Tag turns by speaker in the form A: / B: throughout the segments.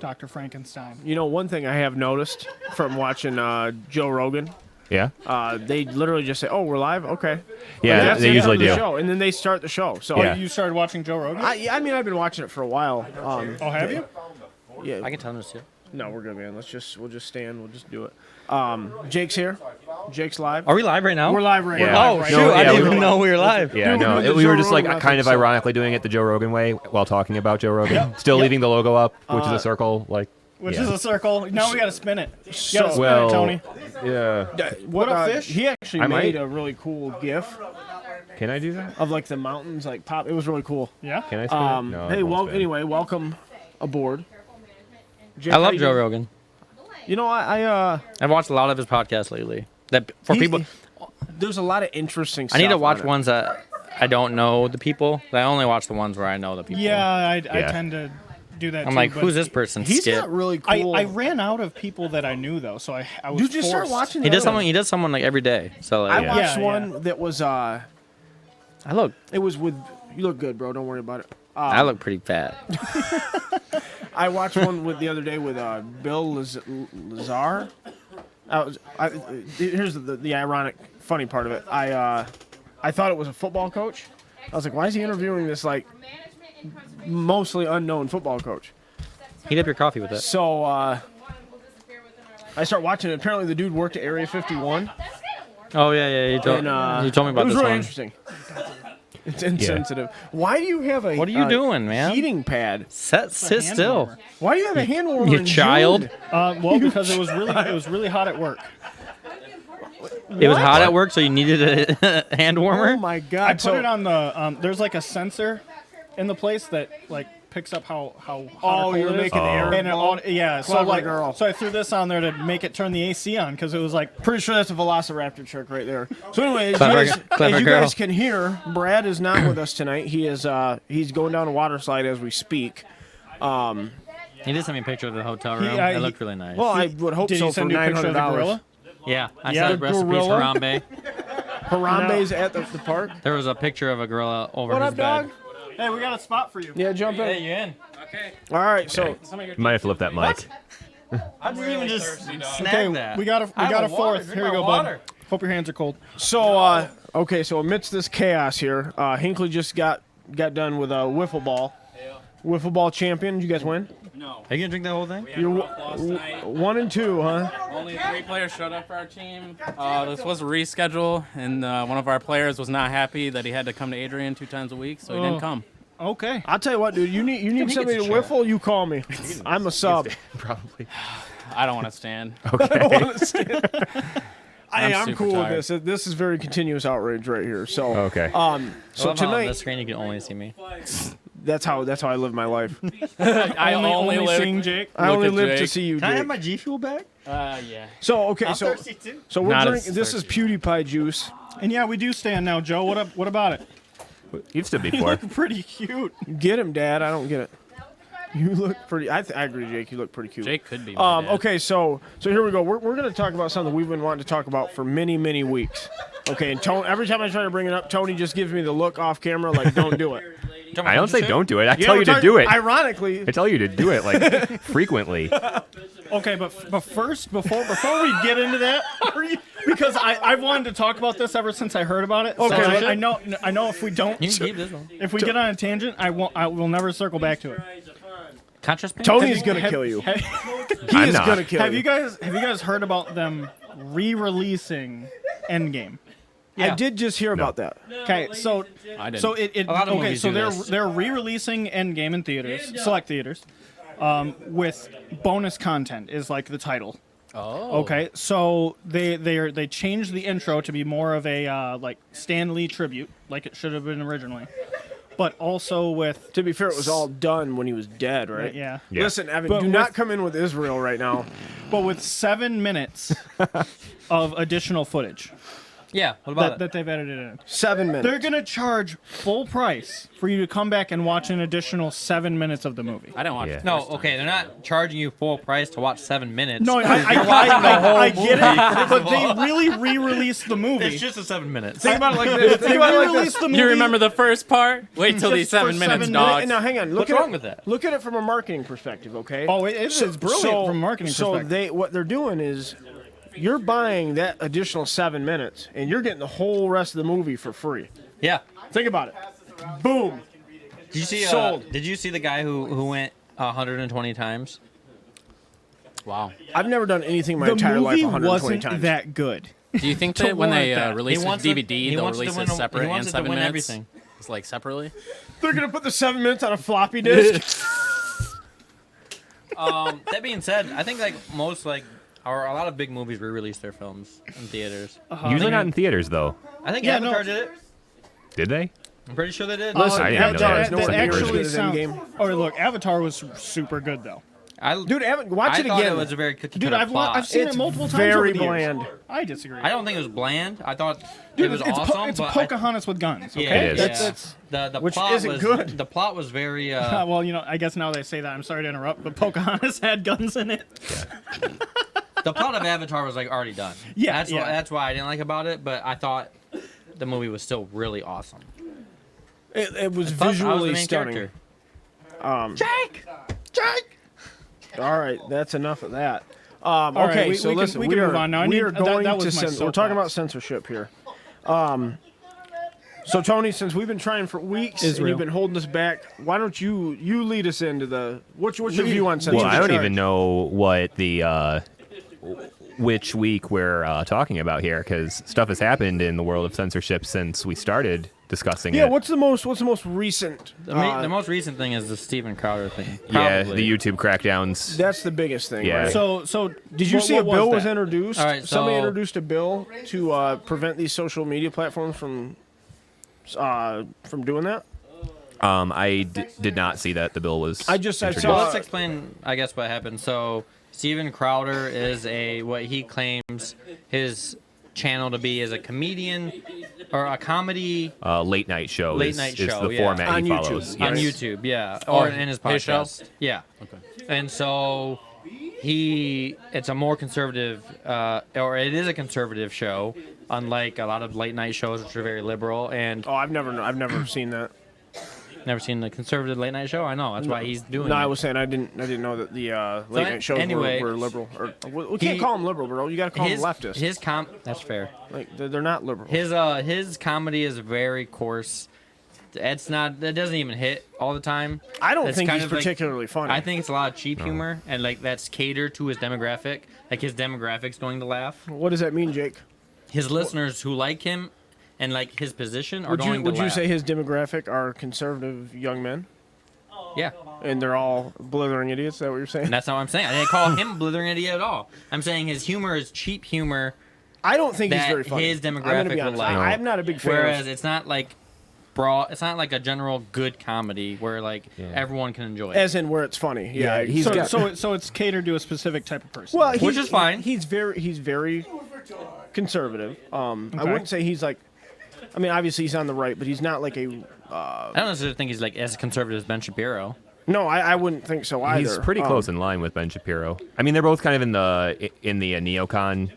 A: Dr. Frankenstein.
B: You know, one thing I have noticed from watching Joe Rogan,
C: Yeah.
B: they literally just say, "Oh, we're live, okay."
C: Yeah,
B: Like, that's
C: they
B: the
C: usually
B: end of the
C: do.
B: show, and then they start the show. So,
C: Yeah.
A: You started watching Joe Rogan?
B: I mean, I've been watching it for a while.
A: Oh, have you?
B: Yeah.
D: I can tell them to.
B: No, we're good, man. We'll just stand. We'll just do it. Jake's here. Jake's live.
D: Are we live right now?
B: We're live right
C: Yeah.
B: now.
D: Oh,
C: No,
D: shoot.
C: yeah,
D: I didn't
C: we-
D: even know we were live.
C: Yeah,
B: Dude,
C: no,
B: we're doing the
C: we were
B: Joe
C: just like
B: Rogan
C: kind of
B: method, so-
C: ironically doing it the Joe Rogan way while talking about Joe Rogan. Still leaving the logo up, which is a circle. Like,
A: Which
C: yeah.
A: is a circle. Now we got to spin it. You got to
B: So-
A: spin
C: well,
A: it, Tony.
C: yeah.
B: What
A: up, fish?
B: He actually
C: I
B: made
C: might.
B: a really cool GIF
C: Can I do that?
B: of like the mountains, like pop. It was really cool.
A: Yeah?
C: Can I spin it? No,
B: Hey,
C: it won't spin.
B: anyway, welcome aboard. Jake,
D: I
B: how
D: love
B: you
D: Joe
B: doing?
D: Rogan.
B: You know, I
D: I've watched a lot of his podcasts lately. That for
B: he-
D: people,
B: there's a lot of interesting stuff.
D: I need to watch
B: on it.
D: ones that I don't know the people. I only watch the ones where I know the people.
A: Yeah, I
C: Yeah.
A: tend to do that
D: I'm
A: too.
D: like,
A: but
D: who's this person?
B: He's
D: Skip.
B: got really
A: I,
B: cool.
A: I ran out of people that I knew, though, so I was
B: Dude, just start
A: forced.
B: watching.
D: He
B: the
D: does
B: other
D: someone. He does someone like every day. So
B: I
D: like,
B: watched
A: Yeah,
B: one that was
D: I look.
B: it was with. You look good, bro. Don't worry about it.
D: I look pretty fat.
B: I watched one with the other day with Bill Lazar. Here's the ironic, funny part of it. I thought it was a football coach. I was like, why is he interviewing this like mostly unknown football coach?
D: Heat up your coffee with it.
B: So I start watching it. Apparently, the dude worked at Area 51.
D: Oh yeah. You told,
B: And,
D: you told me about
B: it was
D: this
B: really
D: one.
B: interesting. It's insensitive. Why do you have a
D: What are you doing, man?
B: heating pad?
D: Sit
A: hand
D: still.
A: warmer.
B: Why do you have a hand warmer?
D: You
B: in
D: child.
B: June?
A: Well, because it was really hot at work.
D: It was hot at work, so you needed a hand warmer.
B: Oh my god!
A: I put it on the. There's like a sensor in the place that like picks up how hot or cold
B: you're
A: it is.
B: making the air
A: And it
B: blow?
A: yeah, so
B: Clever
A: like,
B: girl.
A: so I threw this on there to make it turn the AC on because it was like
B: Pretty sure that's a Velociraptor trick right there. So anyway, as
D: Clever-
B: you guys,
D: clever
B: as you
D: girl.
B: guys can hear, Brad is not with us tonight. He is he's going down a water slide as we speak.
D: He did send me a picture of the hotel room.
A: I-
D: It looked really nice.
B: Well, I would hope
A: did
B: so
A: you
B: for
A: send you a picture of the
B: $900.
A: gorilla?
D: yeah, I
A: Yeah,
D: said recipes
A: gorilla.
D: Harambe.
B: Harambe's at the park.
D: There was a picture of a gorilla over
B: What
D: his
B: up,
D: bed.
B: dog?
A: Hey, we got a spot for you.
B: Yeah, jump in.
D: you in?
B: All right, so
C: You might have to flip that mic.
D: I didn't even just snag
A: Okay,
D: that.
A: we got a
D: I have
A: fourth.
D: water. Drink
A: Here we
D: my
A: go,
D: water.
A: bud. Hope your hands are cold.
B: okay, so amidst this chaos here, Hinckley just got done with a wiffle ball. Wiffle ball champion. Did you guys win?
E: No.
D: Are you gonna drink that whole thing?
B: You're
E: Lost tonight.
B: 1 and 2, huh?
E: Only 3 players showed up for our team. This was a reschedule, and one of our players was not happy that he had to come to Adrian 2 times a week, so he
A: Oh.
E: didn't come.
A: Okay.
B: I'll tell you what, dude. You need
D: he
B: somebody to
D: gets a shot.
B: wiffle. You call me. I'm a sub.
C: Probably.
E: I don't want to stand.
B: I'm
E: super
B: cool
E: tired.
B: with this. This is very continuous outrage right here. So
C: Okay.
B: so
D: I love how on
B: tonight,
D: the screen you can only see me.
B: that's how I live my life.
E: I only live.
A: seeing Jake.
B: I
E: Look
B: only
E: at
B: live to
E: Jake.
B: see you,
D: Can I have
B: Jake.
D: my G Fuel back?
E: Yeah.
B: So okay, so
D: too.
B: we're
E: Not
B: drinking.
E: as
B: This is
E: thirsty.
B: PewDiePie juice.
A: And yeah, we do stand now, Joe. What up? What about it?
C: You've stood
A: You
C: before.
A: look pretty cute.
B: Get him, Dad. I don't get it. You look pretty. I agree, Jake. You look pretty cute.
E: Jake could be. My dad.
B: Okay, so here we go. We're going to talk about something we've been wanting to talk about for many, many weeks. Okay, and Tony, every time I try to bring it up, Tony just gives me the look off camera like, don't do it.
C: I don't say don't do it. I
B: Yeah,
C: tell
B: we're
C: you to
B: talking-
C: do it.
B: Ironically,
C: I tell you to do it like frequently.
A: Okay, but first, before we get into that, because I've wanted to talk about this ever since I heard about it.
B: Okay.
A: So I know if we don't,
D: You can keep this one.
A: if we get on a tangent, I will never circle back to it.
D: Contrast paint?
B: Tony's going to kill you.
A: Have,
B: He
C: I'm
B: is
C: not.
B: going to kill
A: have
B: you.
A: you guys heard about them re-releasing Endgame?
B: I did just hear about that.
A: Okay, so
E: I didn't.
A: it
D: lot of
A: okay,
D: movies
A: so
D: do
A: they're
D: this.
A: they're re-releasing Endgame in theaters, select theaters, with bonus content is like the title.
E: Oh.
A: Okay, so they changed the intro to be more of a like Stan Lee tribute, like it should have been originally, but also with
B: To be fair, it was all done when he was dead, right?
A: yeah,
C: Yeah.
B: Listen, Evan,
A: But
B: do
A: with-
B: not come in with Israel right now.
A: but with 7 minutes of additional footage.
D: Yeah. What about
A: that they've edited in.
B: 7 minutes.
A: They're gonna charge full price for you to come back and watch an additional 7 minutes of the movie.
E: I didn't watch
C: Yeah.
E: it.
D: No, okay, they're not charging you full price to watch 7 minutes.
A: No, I get it, but they really re-released the movie.
D: It's just a 7 minutes.
B: Think about it like this.
A: They
B: Think about it like
A: re-released
B: this.
A: the movie.
E: You remember the first part? Wait till these
A: Just for
E: 7 minutes,
A: 7
E: dog.
B: Now, hang on. Look
D: What's
B: at
D: wrong
B: it,
D: with that?
B: Look at it from a marketing perspective, okay?
A: Oh, it's brilliant from a marketing perspective.
B: So what they're doing is you're buying that additional 7 minutes, and you're getting the whole rest of the movie for free.
D: Yeah.
B: Think about it. Boom.
D: Did you see?
B: Sold.
D: Did you see the guy who went 120 times?
E: Wow.
B: I've never done anything my
A: the
B: entire life
A: movie
B: 120
A: wasn't
B: times.
A: that good.
E: Do you think
A: To
E: that when they
A: warrant that.
E: release
D: He
E: a
D: wants to-
E: DVD,
D: he
E: they'll
D: wants to
E: release
D: win
E: it
D: a- he
E: separate
D: wants
E: and
D: it to
E: 7
D: win
E: minutes?
D: everything.
E: It's like separately.
B: They're gonna put the 7 minutes on a floppy disk.
D: That being said, I think like most like or a lot of big movies re-release their films in theaters.
C: Usually not in theaters, though.
D: I think
A: Yeah, no.
D: Avatar did it.
C: Did they?
D: I'm pretty sure they did.
B: Listen,
C: I didn't know that.
B: Avatar,
C: That
B: that
A: actually
B: actually
A: sounds.
B: Endgame.
A: Oh, look, Avatar was super good though.
B: Dude, watch
D: I
B: it
D: thought
B: again.
D: it was a very cookie
A: Dude,
D: cutter
A: I've
D: plot.
A: seen
B: It's
A: it multiple times.
B: very
A: over the years.
B: bland.
A: I disagree.
D: I don't think it was bland. I thought
A: Dude,
D: it was
A: it's
D: awesome.
A: it's
D: but
A: Pocahontas with guns.
D: Yeah,
A: Okay,
C: It is.
D: yeah. The
B: which
D: plot
B: isn't
D: was
B: good.
D: The plot was very.
A: well, I guess now they say that. I'm sorry to interrupt, but Pocahontas had guns in it.
D: The plot of Avatar was like already done.
A: Yeah,
D: that's
A: yeah.
D: that's why I didn't like about it. But I thought the movie was still really awesome.
B: It was
D: Plus, I was the
B: visually
D: main
B: stunning.
D: character.
A: Jake.
B: All right, that's enough of that.
A: right,
B: Okay,
A: we
B: so
A: can-
B: listen,
A: we can
B: are,
A: move on now. I
B: we
A: need-
B: are
A: that-
B: going
A: that
B: to
A: was my
B: we're talking about
A: soapbox.
B: censorship here. So Tony, since we've been trying for weeks and
A: Israel.
B: you've been holding us back, why don't you lead us into the what's your view on censorship?
C: Well, I don't even know what the which week we're talking about here because stuff has happened in the world of censorship since we started discussing
B: Yeah,
C: it.
B: what's the most recent?
D: The most recent thing is the Steven Crowder thing.
C: Yeah,
D: Probably.
C: the YouTube crackdowns.
B: That's the biggest thing.
C: Yeah.
B: Right?
A: So
B: did you see a
A: what
B: bill was
A: that?
B: introduced?
D: All right,
B: Somebody
D: so-
B: introduced a bill to prevent these social media platforms from doing that.
C: I did not see that the bill was.
B: I
C: introduced.
B: saw-
D: Well, let's explain, I guess, what happened. So, Steven Crowder is what he claims his channel to be is a comedian or a comedy
C: late night show.
D: Late
C: is,
D: night
C: is
D: show,
C: the
D: yeah.
C: format
B: On
C: he
B: YouTube.
C: follows.
D: on
C: Yes.
D: YouTube, yeah,
E: Oh,
D: or in his
E: his show?
D: podcast, yeah.
E: Okay.
D: And so it's a more conservative, or it is a conservative show, unlike a lot of late night shows which are very liberal. And
B: Oh, I've never seen that.
D: never seen the conservative late night show. I know that's why he's doing.
B: No,
D: it.
B: I was saying I didn't know that the late night shows
D: anyway,
B: were liberal. Or we can't
D: he-
B: call them liberal, bro. You got to call them leftist.
D: That's fair.
B: Like they're not liberal.
D: His comedy is very coarse. It doesn't even hit all the time.
B: I don't
D: It's
B: think
D: kind
B: he's
D: of like-
B: particularly funny.
D: I think it's a lot of cheap humor, and like that's catered to his demographic. Like his demographic's going to laugh.
B: What does that mean, Jake?
D: His listeners who like him and like his position are going to
B: Would you
D: laugh.
B: say his demographic are conservative young men,
D: Yeah,
B: and they're all blithering idiots? Is that what you're saying?
D: and that's not what I'm saying. I didn't call him a blithering idiot at all. I'm saying his humor is cheap humor,
B: I don't think he's
D: that
B: very funny.
D: his
B: I'm gonna be
D: demographic
B: honest.
D: would like.
B: I'm not a big fan.
D: whereas
B: of,
D: it's not like it's not like a general good comedy where like everyone can enjoy it.
B: as in where it's funny. Yeah,
C: Yeah, he's
A: So,
C: got-
A: so it's catered to a specific type of person.
B: well,
D: Which is fine.
B: He's very conservative. I
A: Okay.
B: wouldn't say he's like. I mean, obviously he's on the right, but he's not like a.
D: I don't necessarily think he's like as conservative as Ben Shapiro.
B: No, I wouldn't think so either.
C: He's pretty close in line with Ben Shapiro. I mean, they're both kind of in the neocon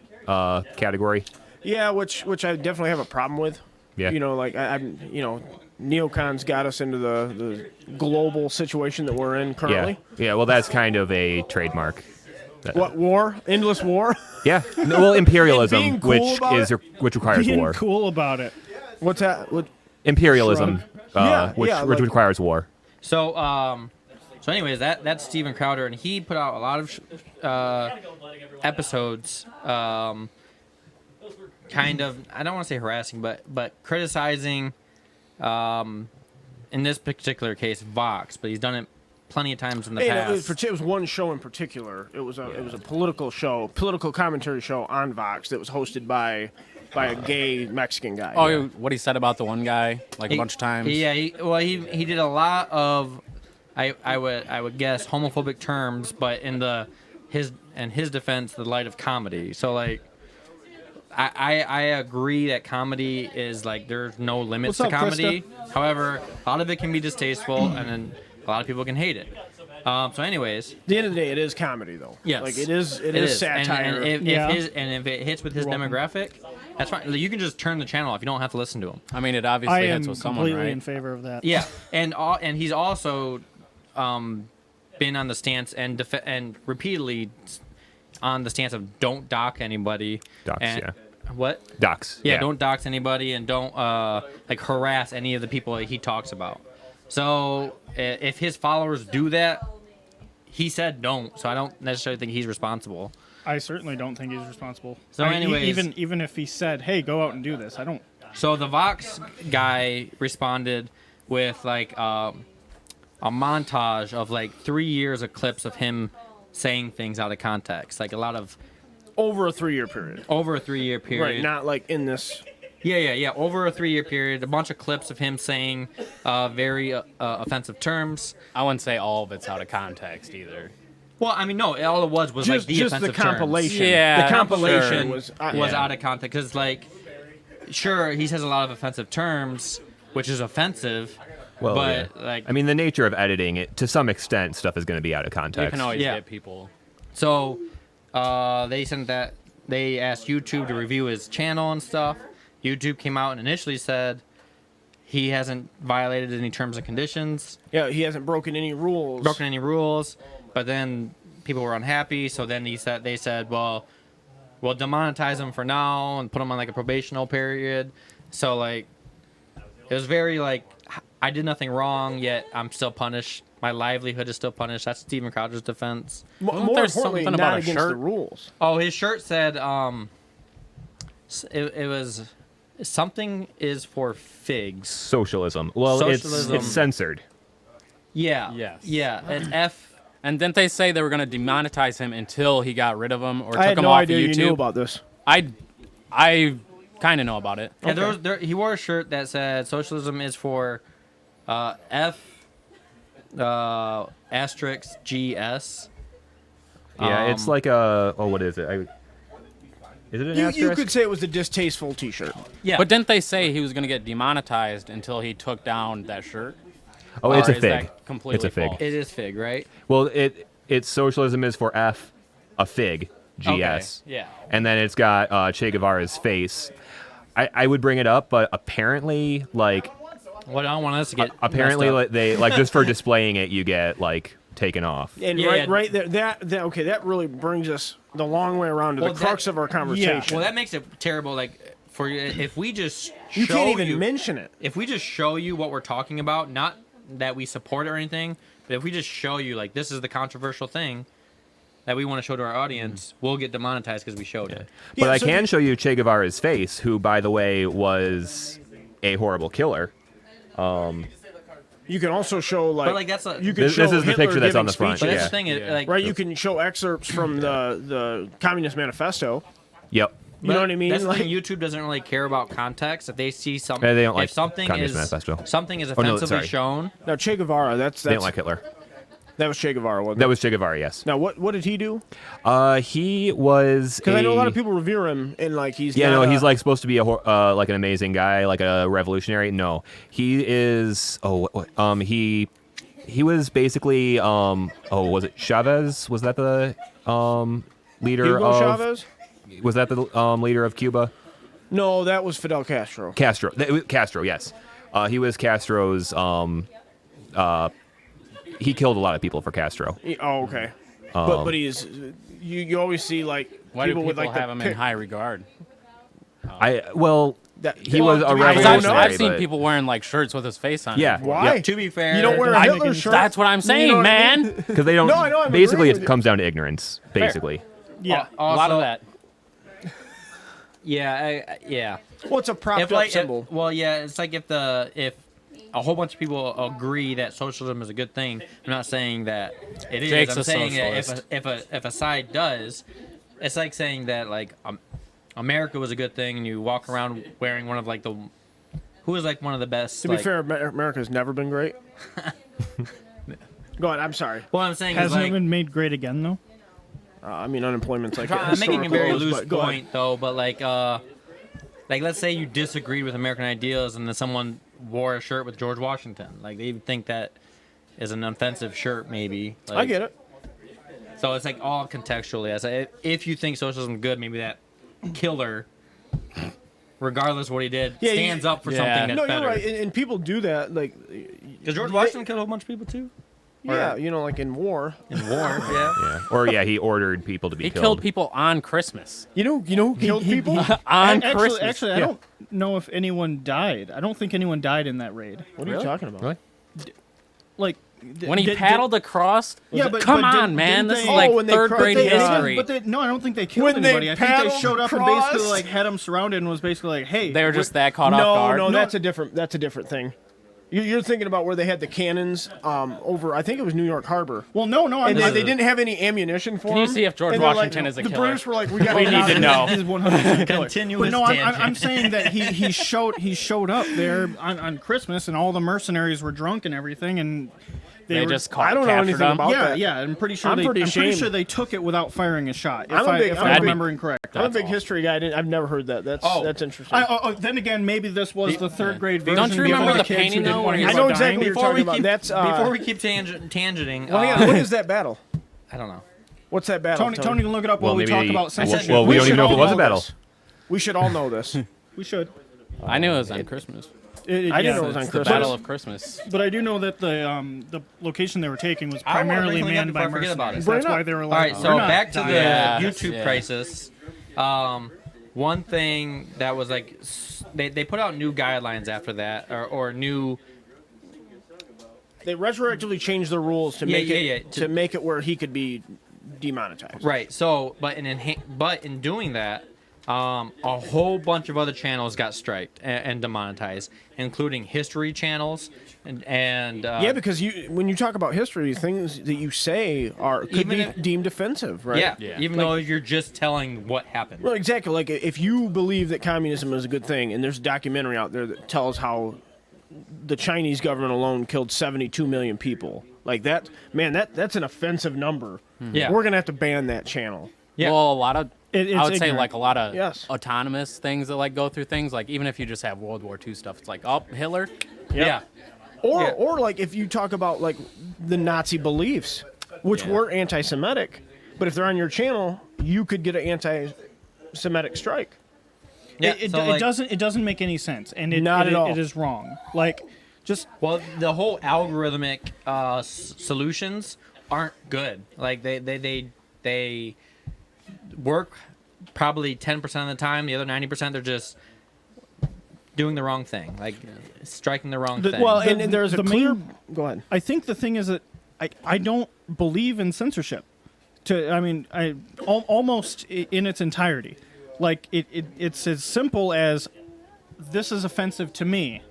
C: category.
B: Yeah, which I definitely have a problem with.
C: Yeah.
B: You know, like I'm, neocons got us into the global situation that we're in
C: Yeah.
B: currently.
C: Yeah. Well, that's kind of a trademark.
B: What war? Endless war?
C: Yeah. No, well, imperialism,
B: being cool
C: which
B: about
C: which requires
A: Being
C: war.
A: cool about it.
B: What's that? What?
C: Imperialism,
B: Yeah,
C: which
B: yeah,
C: which
B: like-
C: requires war.
D: So anyways, that's Steven Crowder, and he put out a lot of episodes, kind of, I don't want to say harassing, but criticizing, in this particular case, Vox. But he's done it plenty of times in the
B: And
D: past.
B: it was one show in particular. It was a political show, political commentary show on Vox that was hosted by a gay Mexican guy.
E: Oh, what he said about the one guy, like a bunch of times.
D: Yeah, he did a lot of, I would guess, homophobic terms, but in his defense, the light of comedy. So like, I agree that comedy is like there's no limits
A: What's
D: to
A: up,
D: comedy. However, a lot of it can be distasteful, and then a lot of people can hate it. So, anyways,
B: At the end of the day, it is comedy, though.
D: yes,
B: Like it is
D: And-
B: satire.
D: And,
A: Yeah.
D: if it hits with his demographic, that's fine. You can just turn the channel off. You don't have to listen to him.
E: I mean, it
A: I
E: obviously
A: am
E: hits with someone,
A: completely
E: right?
A: in favor of that.
D: Yeah, and he's also been on the stance and repeatedly on the stance of don't dock anybody.
C: Dox,
D: and,
C: yeah.
D: What?
C: Docs.
D: Yeah, don't dox anybody and don't like harass any of the people that he talks about. So if his followers do that, he said don't. So I don't necessarily think he's responsible.
A: I certainly don't think he's responsible.
D: So anyways-
A: even if he said, "Hey, go out and do this," I don't.
D: So the Vox guy responded with like a montage of like 3 years of clips of him saying things out of context, like a lot of
B: Over a 3-year period.
D: over a 3 year period.
B: Right, not like in this.
D: Yeah. Over a 3 year period, a bunch of clips of him saying very offensive terms.
E: I wouldn't say all of it's out of context either.
D: Well, I mean, no, all it was like the
B: Just
D: offensive
B: the compilation.
D: terms.
E: Yeah,
B: the compilation
D: Sure.
B: was
D: Was out of context because, like, sure, he says a lot of offensive terms, which is offensive.
C: Well,
D: but
C: yeah.
D: like,
C: I mean, the nature of editing it, to some extent, stuff is going to be out of
E: You
C: context.
E: can always
D: Yeah.
E: get people.
D: so they sent that they asked YouTube to review his channel and stuff. YouTube came out and initially said he hasn't violated any terms and conditions,
B: Yeah, he hasn't broken any rules.
D: broken any rules, but then people were unhappy. So then they said, well, we'll demonetize him for now and put him on like a probational period. So like, it was very like, I did nothing wrong, yet I'm still punished. My livelihood is still punished. That's Steven Crowder's defense.
B: More
E: there
B: importantly,
E: something
B: not
E: about a
B: against the
E: shirt?
B: rules.
D: Oh, his shirt said, it was something is for figs.
C: Socialism. Well,
D: Socialism.
C: it's censored.
D: Yeah.
E: Yes.
D: Yeah. It's F.
E: And didn't they say they were going to demonetize him until he got rid of him or
B: I had
E: took him
B: no
E: off
B: idea
E: of
B: you
E: YouTube?
B: knew about this.
E: I kind of know about it.
D: Yeah, he wore a shirt that said socialism is for F asterisk GS.
C: Yeah, it's
D: Um,
C: like a. Oh, what is it? Is it an
B: You
C: asterisk?
B: could say it was a distasteful T-shirt.
D: Yeah.
E: But didn't they say he was going to get demonetized until he took down that shirt?
C: Oh, it's
E: Or
C: a
E: is
C: fig.
E: that completely
C: It's a fig.
E: false?
D: it is fig, right?
C: Well, it's socialism is for F, a fig, GS.
D: Okay, yeah.
C: And then it's got Che Guevara's face. I would bring it up, but apparently, like,
D: What I don't want us to get.
C: apparently,
D: messed up.
C: like, they like just for displaying it, you get like taken off.
B: And
D: Yeah, yeah.
B: right there, that okay, that really brings us the long way around to
D: Well,
B: the crux
D: that-
B: of our conversation.
D: Well, that makes it terrible. Like for if we just
B: you
D: show
B: can't even
D: you,
B: mention it.
D: if we just show you what we're talking about, not that we support it or anything, but if we just show you like this is the controversial thing that we want to show to our audience, we'll get demonetized because we showed it.
C: But
B: Yeah,
C: I
B: so
C: can show you Che Guevara's face, who, by the way, was a horrible killer.
B: You can also show like,
D: But, like, that's a-
B: you can
C: This
B: show
C: is the
B: Hitler
C: picture that's on
B: giving
C: the front,
D: But
B: speeches.
D: that's the thing,
E: Yeah.
D: like
B: Right, you can show excerpts from the Communist Manifesto.
C: Yep.
B: You know what I mean?
D: That's the
B: Like,
D: thing. YouTube doesn't really care about context. If they see something,
C: Yeah, they don't like
D: if something
C: Communist
D: is
C: Manifesto.
D: something is
C: Oh, no,
D: offensively
C: sorry.
D: shown,
B: now Che Guevara, that's
C: They didn't like Hitler.
B: that was Che Guevara, wasn't
C: That
B: it?
C: was Che Guevara, yes.
B: Now what did he do?
C: He was.
B: Because I know a lot of people revere him and like he's
C: Yeah,
B: not
C: no, he's
B: a-
C: like supposed to be a like an amazing guy, like a revolutionary. No, he is. He was basically. Was it Chavez? Was that the leader
B: Hugo
C: of?
B: Chavez.
C: Was that the leader of Cuba?
B: No, that was Fidel Castro.
C: Castro. Castro, yes. He was Castro's. He killed a lot of people for Castro.
B: Oh, okay. But he's you always see like
E: Why do
B: people
E: people
B: with like
E: have
B: the
E: him
B: pic-
E: in high regard?
C: He was a
B: to be fair,
C: revolutionary.
E: I've seen
C: but-
E: people wearing like shirts with his face on.
C: Yeah.
E: it.
B: Why?
D: to be fair,
B: You don't wear a
E: I-
B: Hitler shirt.
E: That's what I'm saying,
B: You know what I
E: man.
B: mean?
C: Because they don't.
B: No, I know, I'm
C: basically,
B: agreeing
C: it
B: with you.
C: comes down to ignorance. Basically,
A: Yeah.
E: A lot of
D: Also-
E: that.
D: Yeah, yeah.
B: Well, it's a propped
D: If
B: up
D: like,
B: symbol.
D: well, yeah, it's like if a whole bunch of people agree that socialism is a good thing. I'm not saying that it is.
E: Jake's
D: I'm
E: a
D: saying that
E: socialist.
D: if a side does, it's like saying that like America was a good thing, and you walk around wearing one of like who is like one of the best.
B: To be
D: like-
B: fair, America's never been great. Go on. I'm sorry.
D: what I'm saying is
A: Hasn't
D: like
A: it been made great again though?
B: I mean, unemployment's like
D: I'm making a very
B: historical lows,
D: loose
B: but go ahead.
D: point though, but like let's say you disagreed with American ideals and then someone wore a shirt with George Washington. Like they would think that is an offensive shirt, maybe. Like,
B: I get it.
D: So it's like all contextually. I say if you think socialism is good, maybe that killer, regardless of what he did,
B: Yeah,
D: stands up for
E: yeah.
D: something that's
B: No,
D: better.
B: you're right, and people do that. Like,
D: Because George Washington killed a whole bunch of people too.
B: yeah, like in war.
D: In war, yeah.
C: Yeah. Or yeah, he ordered people to be
E: He
C: killed.
E: killed people on Christmas.
B: You know who killed people?
E: On
A: Actually,
E: Christmas.
A: actually, I
B: Yeah.
A: don't know if anyone died. I don't think anyone died in that raid.
B: What are you talking about?
C: Really?
A: Like
E: when he paddled across.
A: Yeah, but
E: come
A: but
E: on,
A: didn't-
E: man.
A: didn't
E: This
A: they-
E: is like
B: when they
E: third
B: cro-
E: grade
B: they-
E: history.
A: But no, I don't think they killed
B: When they
A: anybody. I think they
B: paddled
A: showed up and
B: across?
A: basically like had them surrounded and was basically like, "Hey,
E: They were just that caught off
B: No,
E: guard.
B: no, that's a different thing. You're thinking about where they had the cannons over. I think it was New York Harbor,
A: Well, no, I'm
B: and
A: just,
B: they didn't have any ammunition for
E: Can you
B: them.
E: see if George
B: And they're
E: Washington
B: like,
E: is a
B: the
E: killer?
B: British were like, we got
E: We need to know.
A: He's 100% killer.
D: Continuous
A: But no, I'm
D: tangent.
A: saying that he showed up there on Christmas and all the mercenaries were drunk and everything and
E: They
A: were,
E: just
B: I don't know
E: captured
B: anything
E: him.
B: about that.
A: yeah. I'm pretty sure
B: I'm pretty ashamed.
A: they took it without firing a shot. If
B: I'm a big-
A: if
B: I'm a
A: I'm
B: big-
A: remembering correct.
B: I'm a big history guy. I've never heard that. That's interesting.
A: Then again, maybe this was the third grade version.
E: Don't you remember
A: given
E: the
A: to kids
E: painting,
A: who didn't
E: though,
A: want to
E: where
A: hear
B: I
E: he's
B: know
A: about
B: exactly
A: dying?
B: what you're
D: Before we
B: talking about.
D: keep,
B: That's
D: before we keep tangenting,
B: well, hang on. What is that battle?
D: I don't know.
B: What's that battle?
A: Tony can look it up while we
C: maybe-
A: talk about
C: well,
A: censorship.
C: well, we don't
B: should
C: even know if it
B: all
C: was a
B: know
C: battle.
B: this. We should all know this.
A: We should.
E: I knew it was on Christmas.
B: I didn't know it was on
E: It's the
B: Christmas.
E: Battle of Christmas.
A: But I do know that the location they were taking was
D: I wanna
A: primarily
D: bring something up
A: manned by
D: before I forget about it.
A: mercenaries.
B: Bring
A: That's
B: it
A: why
B: up.
A: they were
D: All
A: like,
D: right, so
A: we're not
D: back to the
E: dying.
D: YouTube
E: Yeah.
D: crisis. One thing that was like, they put out new guidelines after that, or new.
B: They retroactively changed the rules to
D: Yeah,
B: make
D: yeah,
B: it
D: yeah,
B: to make it where he could be demonetized.
D: Right. So, but in doing that, a whole bunch of other channels got striked and demonetized, including history channels and
B: Yeah, because when you talk about history, things that you say could
D: Even
B: be
D: if-
B: deemed offensive, right?
E: Yeah.
D: even though you're just telling what happened.
B: Well, exactly. Like if you believe that communism is a good thing, and there's a documentary out there that tells how the Chinese government alone killed 72 million people, like that, man, that's an offensive number.
D: Yeah.
B: We're gonna have to ban that channel.
D: Yeah.
E: Well, a lot of
A: It's
E: I would say
A: ignorant.
E: like a lot of
B: Yes.
E: autonomous things that like go through things. Like even if you just have World War II stuff, it's like, oh, Hitler.
D: Yeah.
B: Or like if you talk about like the Nazi beliefs, which
E: Yeah.
B: were anti-Semitic, but if they're on your channel, you could get an anti-Semitic strike.
D: Yeah.
A: it
D: so, like,
A: doesn't make any sense, and
B: Not at all.
A: It is wrong. Like, just
D: Well, the whole algorithmic solutions aren't good. Like they work probably 10% of the time. The other 90% they're just doing the wrong thing, like striking the wrong thing.
A: well,
B: And there's a
A: the
B: clear.
A: main-
B: Go ahead.
A: I think the thing is that I don't believe in censorship. Almost in its entirety. Like it's as simple as this is offensive to me.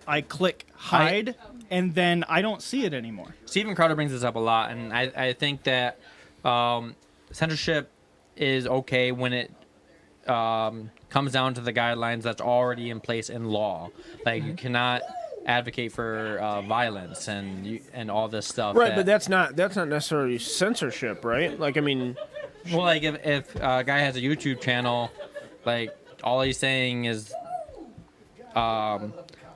A: I click hide, and then I don't see it anymore.
D: Stephen Crowder brings this up a lot, and I think that censorship is okay when it comes down to the guidelines that's already in place in law. Like you cannot advocate for violence and all this stuff.
B: Right, but that's not necessarily censorship, right? Like I mean,
D: well, like if a guy has a YouTube channel, like all he's saying is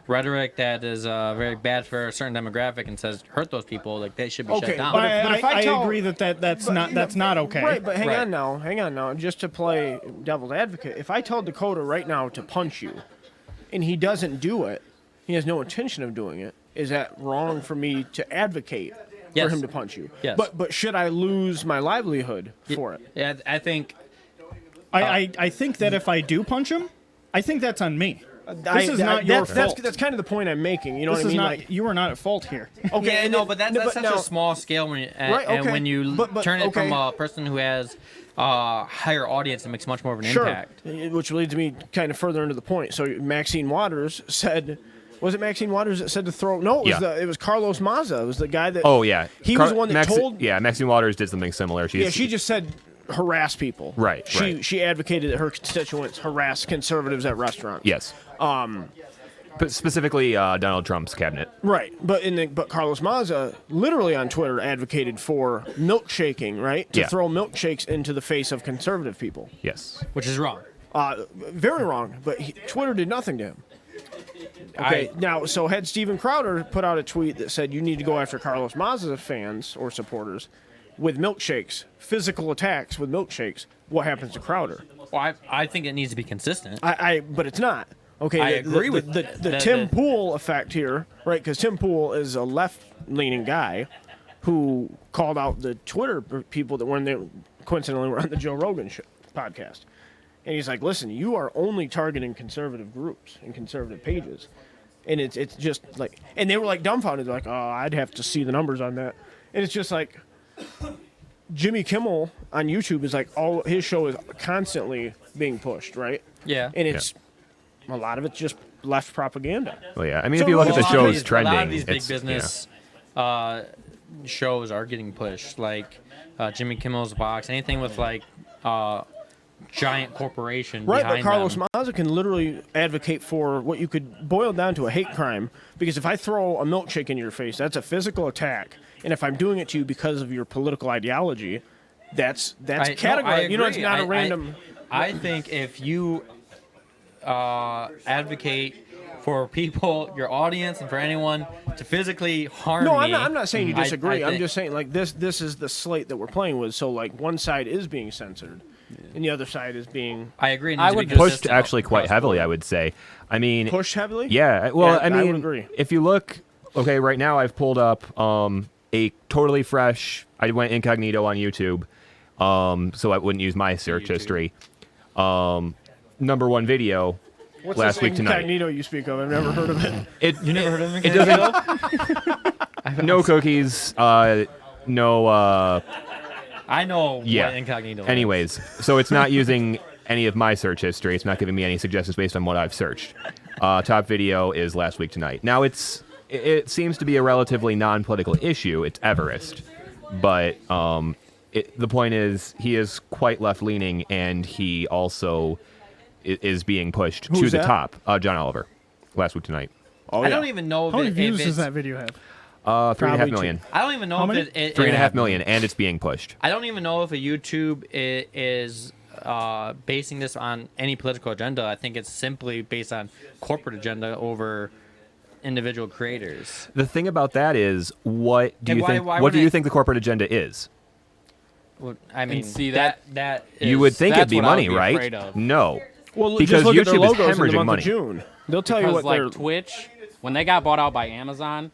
D: rhetoric that is very bad for a certain demographic and says hurt those people, like they should be
B: Okay,
D: shut down.
B: but if I
A: I
B: tell-
A: agree that's not okay.
B: right? But hang
D: Right.
B: on now. Just to play devil's advocate, if I tell Dakota right now to punch you, and he doesn't do it, he has no intention of doing it. Is that wrong for me to advocate
D: Yes.
B: for him to punch you?
D: Yes.
B: But should I lose my livelihood for it?
D: Yeah, I think
A: I think that if I do punch him, I think that's on me. This is not your fault.
B: That's kind of the point I'm making. You know
A: This
B: what I
A: is
B: mean?
A: not.
B: Like,
A: You are not at fault here.
B: okay,
D: yeah,
B: and
D: no,
B: it-
D: but that's such
B: now-
D: a small scale when and
B: okay.
D: and when you
B: But-
D: turn it
B: okay.
D: from a person who has higher audience, it makes much more of an
B: Sure.
D: impact.
B: Which leads me kind of further into the point. So Maxine Waters said, was it Maxine Waters that said to throw? No, it was
C: Yeah.
B: it was Carlos Maza. It was the guy that.
C: Oh yeah,
B: He was the one that told.
C: Yeah, Maxine Waters did something similar.
B: Yeah, she just said harass people.
C: Right,
B: She
C: right.
B: she advocated that her constituents harass conservatives at restaurants.
C: yes. But specifically Donald Trump's cabinet.
B: Right, but Carlos Maza literally on Twitter advocated for milkshaking, right? To
C: Yeah.
B: throw milkshakes into the face of conservative people.
C: Yes.
D: which is wrong.
B: Very wrong, but Twitter did nothing to him. Okay, now, so had Steven Crowder put out a tweet that said you need to go after Carlos Maza fans or supporters with milkshakes, physical attacks with milkshakes, what happens to Crowder?
D: Well, I think it needs to be consistent.
B: But it's not. Okay,
D: I agree with
B: the Tim Pool effect here, right? Because Tim Pool is a left-leaning guy who called out the Twitter people that when they coincidentally were on the Joe Rogan podcast, and he's like, "Listen, you are only targeting conservative groups and conservative pages," and it's just like, and they were like dumbfounded, like, "Oh, I'd have to see the numbers on that," and it's just like. Jimmy Kimmel on YouTube is like all his show is constantly being pushed, right?
D: Yeah.
B: And it's a lot of it's just left propaganda.
C: Well, yeah. I mean,
B: So
C: if you look at the
B: a lot of
C: shows
B: these-
C: trending,
D: A lot of these big
C: it's,
D: business shows are getting pushed, like Jimmy Kimmel's Box, anything with like giant corporation
B: Right, but
D: behind
B: Carlos
D: them.
B: Maza can literally advocate for what you could boil down to a hate crime. Because if I throw a milkshake in your face, that's a physical attack. And if I'm doing it to you because of your political ideology, that's categorized. You know, it's
D: agree.
B: not a random.
D: I think if you advocate for people, your audience, and for anyone to physically harm
B: No,
D: me,
B: I'm not saying you
D: I
B: disagree. I'm
D: think-
B: just saying like this is the slate that we're playing with. So like one side is being censored, and the other side is being
D: I agree. It
E: I
D: needs to be
E: would
C: pushed
D: consistent
C: actually quite
D: across
C: heavily,
D: board.
C: I would say. I mean,
B: pushed heavily.
C: yeah. Well,
B: Yeah,
C: I
B: I
C: mean,
B: would agree.
C: if you look, okay, right now I've pulled up a totally fresh. I went incognito on YouTube, so I wouldn't use my search history. Number one video
B: What's
C: last
B: this
C: week tonight.
B: incognito you speak of? I've never heard of it.
D: You never heard of him?
C: It doesn't. No cookies. No.
D: I know
C: Yeah.
D: what incognito is.
C: Anyways, so it's not using any of my search history. It's not giving me any suggestions based on what I've searched. Top video is last week tonight. Now it seems to be a relatively non-political issue. It's Everest, but the point is he is quite left-leaning, and he also is being pushed to
B: Who's
C: the
B: that?
C: top. John Oliver, last week tonight.
B: Oh,
D: I don't even know if,
A: How many
D: if
A: views
D: it's,
A: does that video have?
C: 3.5
B: Probably
C: million.
D: I don't even know
A: How
D: if
A: many?
D: it
C: 3.5 million, and it's being pushed.
D: I don't even know if a YouTube is basing this on any political agenda. I think it's simply based on corporate agenda over individual creators.
C: The thing about that is, what do
D: And
C: you
D: why-
C: think?
D: why
C: What do
D: wouldn't
C: you
D: it-
C: think the corporate agenda is?
D: Well, I mean,
E: see
D: that is,
C: You would think it'd
E: that's
C: be
E: what I would
C: money,
E: be
C: right?
E: afraid of.
C: No.
B: Well,
C: Because
B: just look at their
C: YouTube is
B: logos in the
C: hemorrhaging
B: month
C: money.
B: of June. They'll tell you
E: Because
B: what they're.
E: like Twitch, when they got bought out by Amazon,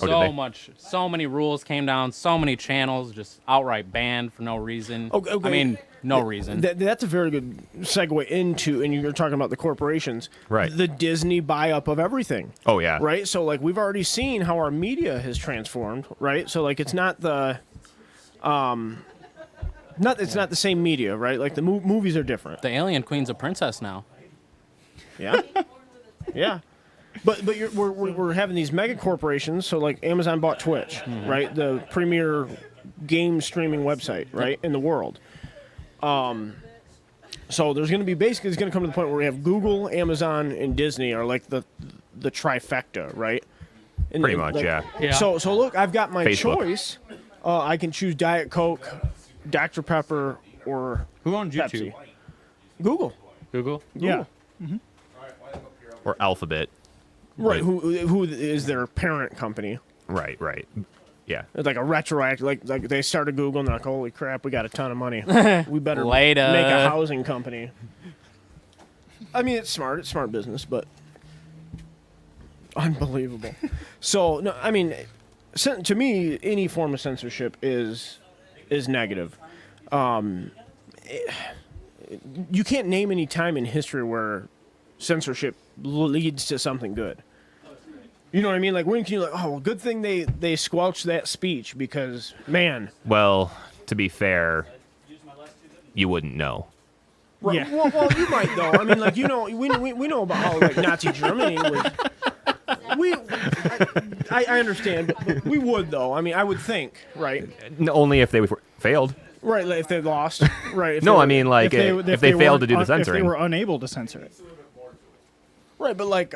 C: Oh, did they?
E: so many rules came down, so many channels just outright banned for no reason.
B: Okay.
E: I mean, no reason.
B: That's a very good segue into, and you're talking about the corporations,
C: Right.
B: The Disney buy up of everything,
C: Oh yeah.
B: right? So like we've already seen how our media has transformed, right? So like it's not the, it's not the same media, right? Like the movies are different.
E: The Alien Queen's a princess now.
B: Yeah, yeah. But we're having these mega corporations. So like Amazon bought Twitch, right? The premier game streaming website, right, in the world. So there's going to be basically it's going to come to the point where we have Google, Amazon, and Disney are like the trifecta, right? And
C: Pretty
B: then,
C: much,
B: like-
C: yeah.
D: Yeah.
B: So look, I've got my
C: Facebook.
B: choice. I can choose Diet Coke, Dr Pepper, or
D: Who owns
B: Pepsi.
D: YouTube?
B: Google.
D: Google.
A: Yeah.
C: Or Alphabet.
B: Right. Who is their parent company?
C: Right. Right. Yeah.
B: It's like a retroactive, like they started Google and they're like, holy crap, we got a ton of money. We better
E: Later.
B: make a housing company. I mean, it's smart business, but unbelievable. So, no, I mean, to me, any form of censorship is negative. You can't name any time in history where censorship leads to something good. You know what I mean? Like, when can you like, oh, well, good thing they squelched that speech because, man.
C: Well, to be fair, you wouldn't know.
B: Right,
A: Yeah.
B: well, you might though. I mean, like, you know, we know about how like Nazi Germany was. I understand, but we would though. I mean, I would think, right?
C: Only if they failed.
B: Right, like if they lost, right? If
C: No,
B: they
C: I mean like if they failed to do the
A: If they
C: censoring.
A: were unable to censor it.
B: right, but like,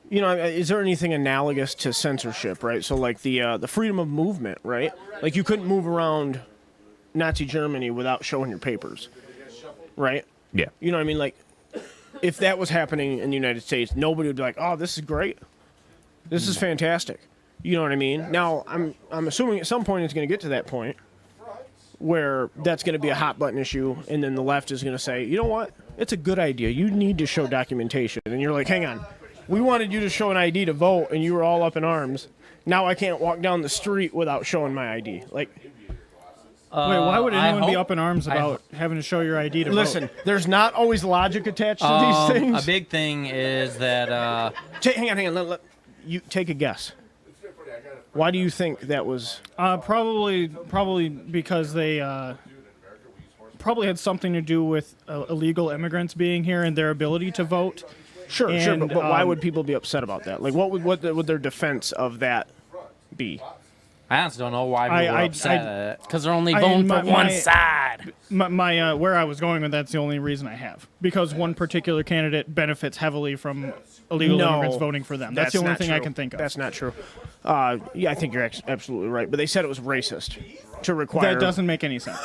B: you know, is there anything analogous to censorship, right? So like the freedom of movement, right? Like you couldn't move around Nazi Germany without showing your papers, right?
C: Yeah.
B: You know what I mean? Like if that was happening in the United States, nobody would be like, "Oh, this is great. This is fantastic." You know what I mean? Now, I'm assuming at some point it's going to get to that point where that's going to be a hot button issue, and then the left is going to say, "You know what? It's a good idea. You need to show documentation." And you're like, "Hang on. We wanted you to show an ID to vote, and you were all up in arms. Now I can't walk down the street without showing my ID." Like,
A: Wait, why would
D: I
A: anyone be
D: hope-
A: up in arms
D: I
A: about having to show your ID to
B: listen,
A: vote?
B: there's not always logic attached to these things.
D: A big thing is that
B: Hang on. Let you take a guess. Why do you think that was?
A: Probably because they probably had something to do with illegal immigrants being here and their ability to vote.
B: Sure,
A: And,
B: but why would people be upset about that? Like, what would their defense of that be?
D: I honestly don't know why people were
A: I-
D: upset
A: I-
D: at it.
E: Because they're only
A: I-
E: voting
A: my-
E: for one
A: my-
E: side.
A: My where I was going with that's the only reason I have, because one particular candidate benefits heavily from illegal immigrants voting for them. That's the only
B: not
A: thing I
B: true.
A: can think of.
B: That's not true. Yeah, I think you're absolutely right. But they said it was racist to require.
A: That doesn't make any sense.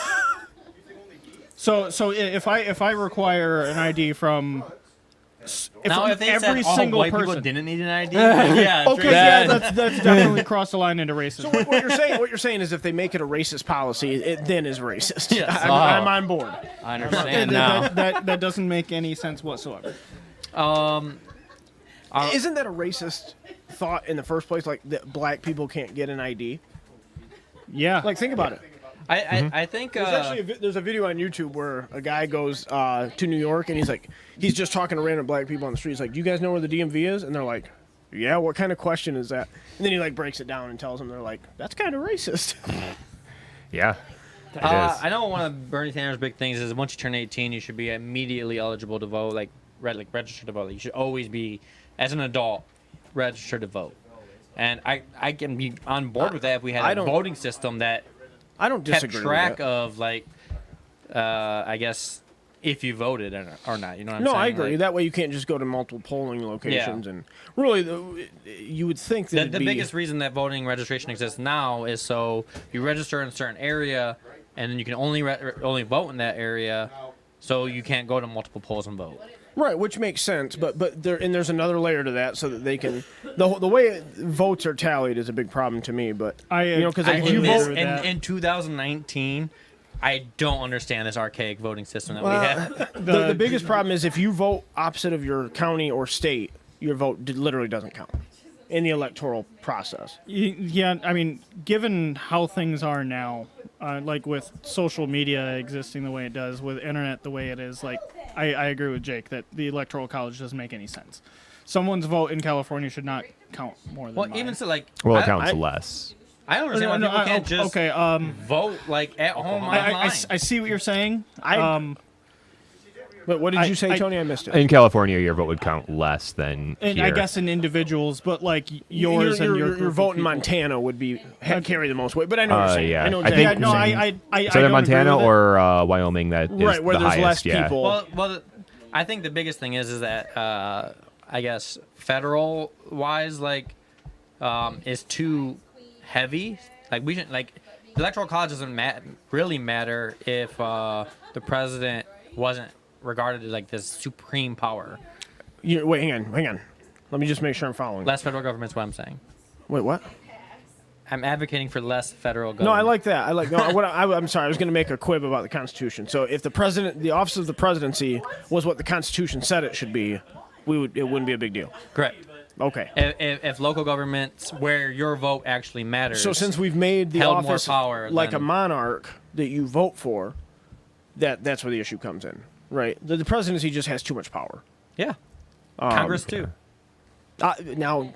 A: So if I require an ID from
D: Now, if they
A: every
D: said all
A: single
D: white people
A: person,
D: didn't need an ID, yeah,
B: Okay,
D: true.
B: yeah,
A: that's definitely crossed the line into racism.
B: what you're saying is if they make it a racist policy, it then is racist.
D: Yes.
B: I'm on board.
E: I understand now.
A: that doesn't make any sense whatsoever.
B: Isn't that a racist thought in the first place? Like that black people can't get an ID.
A: Yeah,
B: Like think about it.
D: I think
B: There's actually there's a video on YouTube where a guy goes to New York and he's just talking to random black people on the street. He's like, "Do you guys know where the DMV is?" And they're like, "Yeah, what kind of question is that?" And then he like breaks it down and tells them, they're like, "That's kind of racist."
C: Yeah. It is.
D: I know one of Bernie Sanders' big things is once you turn 18, you should be immediately eligible to vote, like registered to vote. Like, you should always be, as an adult, registered to vote. And I can be on board with that if we
B: I
D: had a
B: don't-
D: voting system that
B: I don't
D: kept
B: disagree
D: track
B: with that.
D: of, like, I guess, if you voted or not. You know what I'm
B: No,
D: saying?
B: I agree.
D: Like,
B: That way you can't just go to multiple polling locations and really, you would think that
D: the
B: it'd be,
D: biggest reason that voting registration exists now is so you register in a certain area, and then you can only vote in that area, so you can't go to multiple polls and vote.
B: right, which makes sense. But there's another layer to that, so that they can the way votes are tallied is a big problem to me. But because
D: I,
B: if
A: agree
B: you
D: in,
A: with
D: this,
B: vote,
A: that.
D: in 2019, I don't understand this archaic voting system that we have.
B: the biggest problem is if you vote opposite of your county or state, your vote literally doesn't count in the electoral process.
A: Yeah, I mean, given how things are now, like with social media existing the way it does, with internet the way it is, like I agree with Jake that the electoral college doesn't make any sense. Someone's vote in California should not count more than
D: Well,
A: mine.
D: even so, like,
C: Well, it
D: I,
C: counts
B: I-
C: less.
D: I don't understand why people can't just
A: okay.
D: vote like at home online.
A: I see what you're saying.
B: But what did you say,
A: I-
B: Tony? I missed it.
C: In California, your vote would count less than
A: and
C: here.
A: I guess in individuals, but like yours
B: your,
A: and your
B: your
A: group of
B: vote in
A: people.
B: Montana would be carry the most weight. But I know what you're saying.
C: yeah.
B: I know
C: I
B: exactly.
C: think-
A: Yeah, no, I
C: Southern
A: don't
C: Montana
A: agree with it.
C: or Wyoming that is
B: right where
C: the
B: there's
C: highest,
B: less
C: yeah.
B: people.
D: Well, I think the biggest thing is that I guess federal wise, like, is too heavy. Like we should like the electoral college doesn't really matter if the president wasn't regarded as like this supreme power.
B: Wait, hang on. Let me just make sure I'm following.
D: Less federal government's what I'm saying.
B: Wait, what?
D: I'm advocating for less federal
B: No,
D: government.
B: I like that. I'm sorry. I was going to make a quib about the Constitution. So if the office of the presidency was what the Constitution said it should be, it wouldn't be a big deal.
D: Correct.
B: Okay.
D: If local governments where your vote actually matters.
B: So since we've made the
D: held more
B: office
D: power
B: like a
D: than-
B: monarch that you vote for, that's where the issue comes in, right? The presidency just has too much power.
D: yeah, Congress too.
B: Now,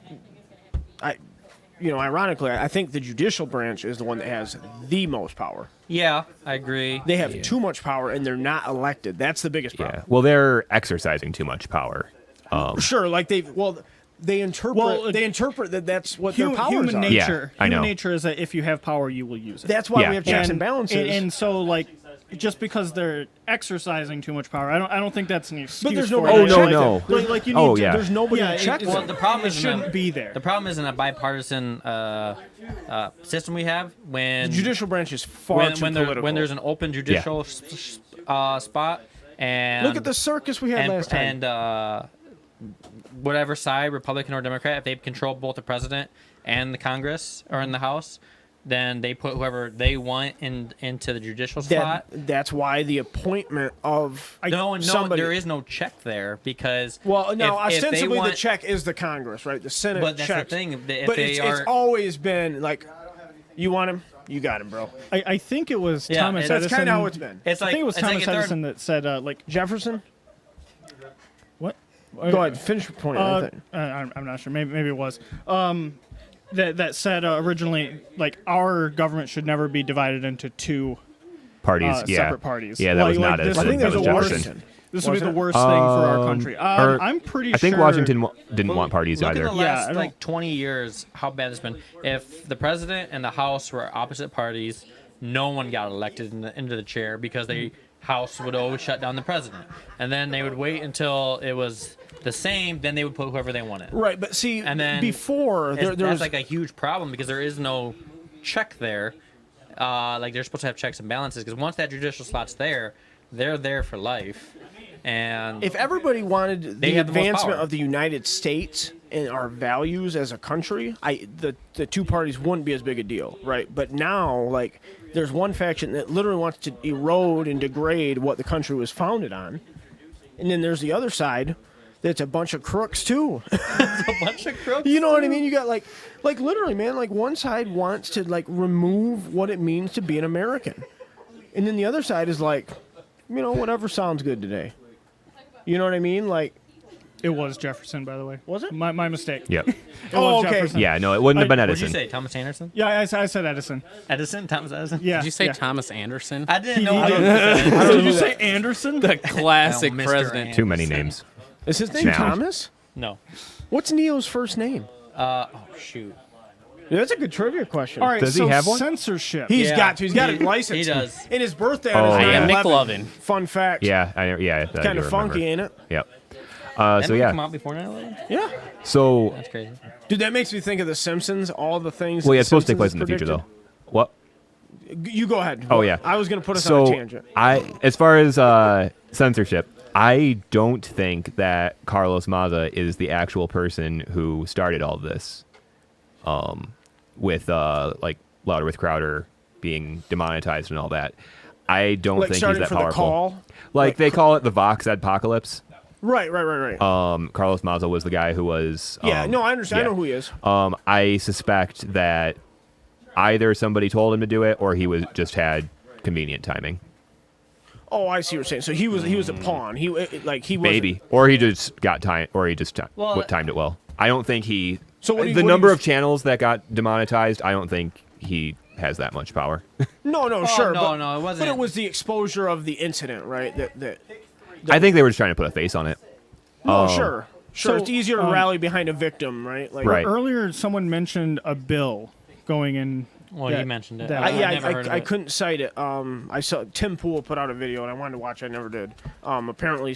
B: ironically, I think the judicial branch is the one that has the most power.
D: Yeah, I agree.
B: They have too much power and they're not elected. That's the biggest problem.
C: Yeah. Well, they're exercising too much power.
B: Sure, like they interpret that that's what their powers
A: Human
B: are.
A: nature.
C: Yeah, I
A: Human
C: know.
A: nature is that if you have power, you will use it.
B: That's why
C: Yeah.
B: we have checks and
A: and
B: balances.
A: and so like just because they're exercising too much power. I don't think that's an excuse.
B: But there's
A: for
B: nobody
A: it.
B: to
C: Oh,
B: check
C: no,
B: them.
C: no.
B: Like you need
C: Oh,
B: to,
C: yeah.
B: there's nobody
A: Yeah,
B: to check
A: it-
B: them.
D: Well, the problem
A: It
D: is
A: shouldn't be there.
D: The problem is in a bipartisan system we have when
B: The judicial branch is far too political.
D: when there's an open judicial spot and
B: Look at the circus we had last time.
D: and whatever side, Republican or Democrat, if they control both the president and the Congress or in the House, then they put whoever they want into the judicial spot.
B: That's why the appointment of somebody.
D: There is no check there because
B: Well, no,
D: if they
B: ostensibly
D: want,
B: the check is the Congress, right? The Senate
D: But that's
B: checks.
D: the thing. If
B: But
D: they
B: it's always been like, you want him, you got him, bro.
A: I think it was
D: Yeah,
A: Thomas
D: that's
A: Edison.
B: kinda how it's been.
D: it's
A: I
D: like
A: think it was
D: it's like
A: Thomas
D: if they're-
A: Edison that said like
B: Jefferson.
A: what?
B: Go ahead, finish your point. I think.
A: I'm not sure. Maybe it was. That said originally like our government should never be divided into two
C: Parties, yeah.
A: separate parties.
C: Yeah, that was
A: Like
C: not
A: this,
C: Edison.
B: I think
C: that
B: there's
C: was
B: a
C: Jefferson.
B: Washington.
A: This would be the
B: Wasn't it?
A: worst thing for our country.
C: Or-
A: I'm pretty
C: I think
A: sure.
C: Washington didn't want parties
D: Look
C: either.
D: at the
A: Yeah,
D: last
A: I don't-
D: like 20 years, how bad it's been. If the president and the House were opposite parties, no one got elected into the chair because the House would always shut down the president, and then they would wait until it was the same. Then they would put whoever they wanted.
B: Right, but see,
D: And then
B: before there was
D: That's like a huge problem because there is no check there. Like they're supposed to have checks and balances because once that judicial slot's there, they're there for life. And
B: if everybody wanted
D: They
B: the
D: have the most
B: advancement
D: power.
B: of the United States and our values as a country, the two parties wouldn't be as big a deal, right? But now, like, there's one faction that literally wants to erode and degrade what the country was founded on, and then there's the other side that's a bunch of crooks too.
D: a bunch of crooks.
B: You know what I mean? You got like literally, man. Like one side wants to like remove what it means to be an American, and then the other side is like, whatever sounds good today. You know what I mean? Like,
A: It was Jefferson, by the way.
B: Was it?
A: My mistake.
C: Yep.
A: It
B: Oh,
A: was
B: okay.
A: Jefferson.
C: Yeah, no, it wouldn't have been
D: What did you
C: Edison.
D: say, Thomas Anderson?
A: Yeah, I said Edison.
D: Edison? Thomas Edison?
A: Yeah.
E: Did you say
A: yeah.
E: Thomas Anderson?
D: I didn't know.
A: He
D: I
A: did.
D: was-
B: I don't
A: Did
B: know
A: you
B: that.
A: say Anderson?
E: The classic
D: Oh, Mr.
E: president.
C: Too many names.
B: Is his name
C: Now.
B: Thomas?
D: No.
B: What's Neo's first name?
D: Oh shoot.
B: Yeah, that's a good trivia question.
A: All right,
C: Does he
A: so
C: have one?
A: censorship.
B: He's
D: Yeah.
B: got to. He's got
D: He-
B: a license.
D: he does.
B: And his birthday
C: Oh,
B: on his
C: yeah.
E: I am
B: 9/11.
E: McLovin.
B: Fun fact.
C: Yeah, I
B: Kind of funky, ain't it?
C: Yep.
D: Didn't
C: So
D: it come
C: yeah.
D: out before 9/11?
B: Yeah.
C: So
D: That's crazy.
B: Dude, that makes me think of The Simpsons. All the things.
C: well, yeah,
B: that
C: it's supposed to take place
B: Simpsons
C: in the future
B: predicted.
C: though. What?
B: You go ahead.
C: Oh yeah.
B: I was going to put us on
C: So
B: a tangent.
C: as far as censorship, I don't think that Carlos Maza is the actual person who started all this. With like Louder with Crowder being demonetized and all that. I don't
B: Like
C: think he's
B: starting
C: that
B: for
C: powerful.
B: the call.
C: Like they call it the Vox apocalypse.
B: Right.
C: Carlos Maza was the guy who was.
B: Yeah. No, I understand.
C: yeah.
B: I know who he is.
C: I suspect that either somebody told him to do it or he was just had convenient timing.
B: Oh, I see what you're saying. So he was a pawn. He was
C: Maybe, or he just got time, or he just
D: Well,
C: timed it well. I don't think he.
B: So what he-
C: the
B: what he
C: number
B: was-
C: of channels that got demonetized, I don't think he has that much power.
B: No, sure.
D: no,
B: but,
D: no, it wasn't.
B: But it was the exposure of the incident, right? That.
C: I think they were just trying to put a face on it.
B: No, sure.
A: So,
B: It's easier to rally behind a victim, right? Like,
C: Right.
A: Earlier, someone mentioned a bill going in.
D: Well,
A: that-
D: you mentioned it.
A: that-
D: I've
B: Yeah,
D: never heard of
B: I
D: it.
B: couldn't cite it. I saw Tim Pool put out a video, and I wanted to watch it. I never did. Apparently,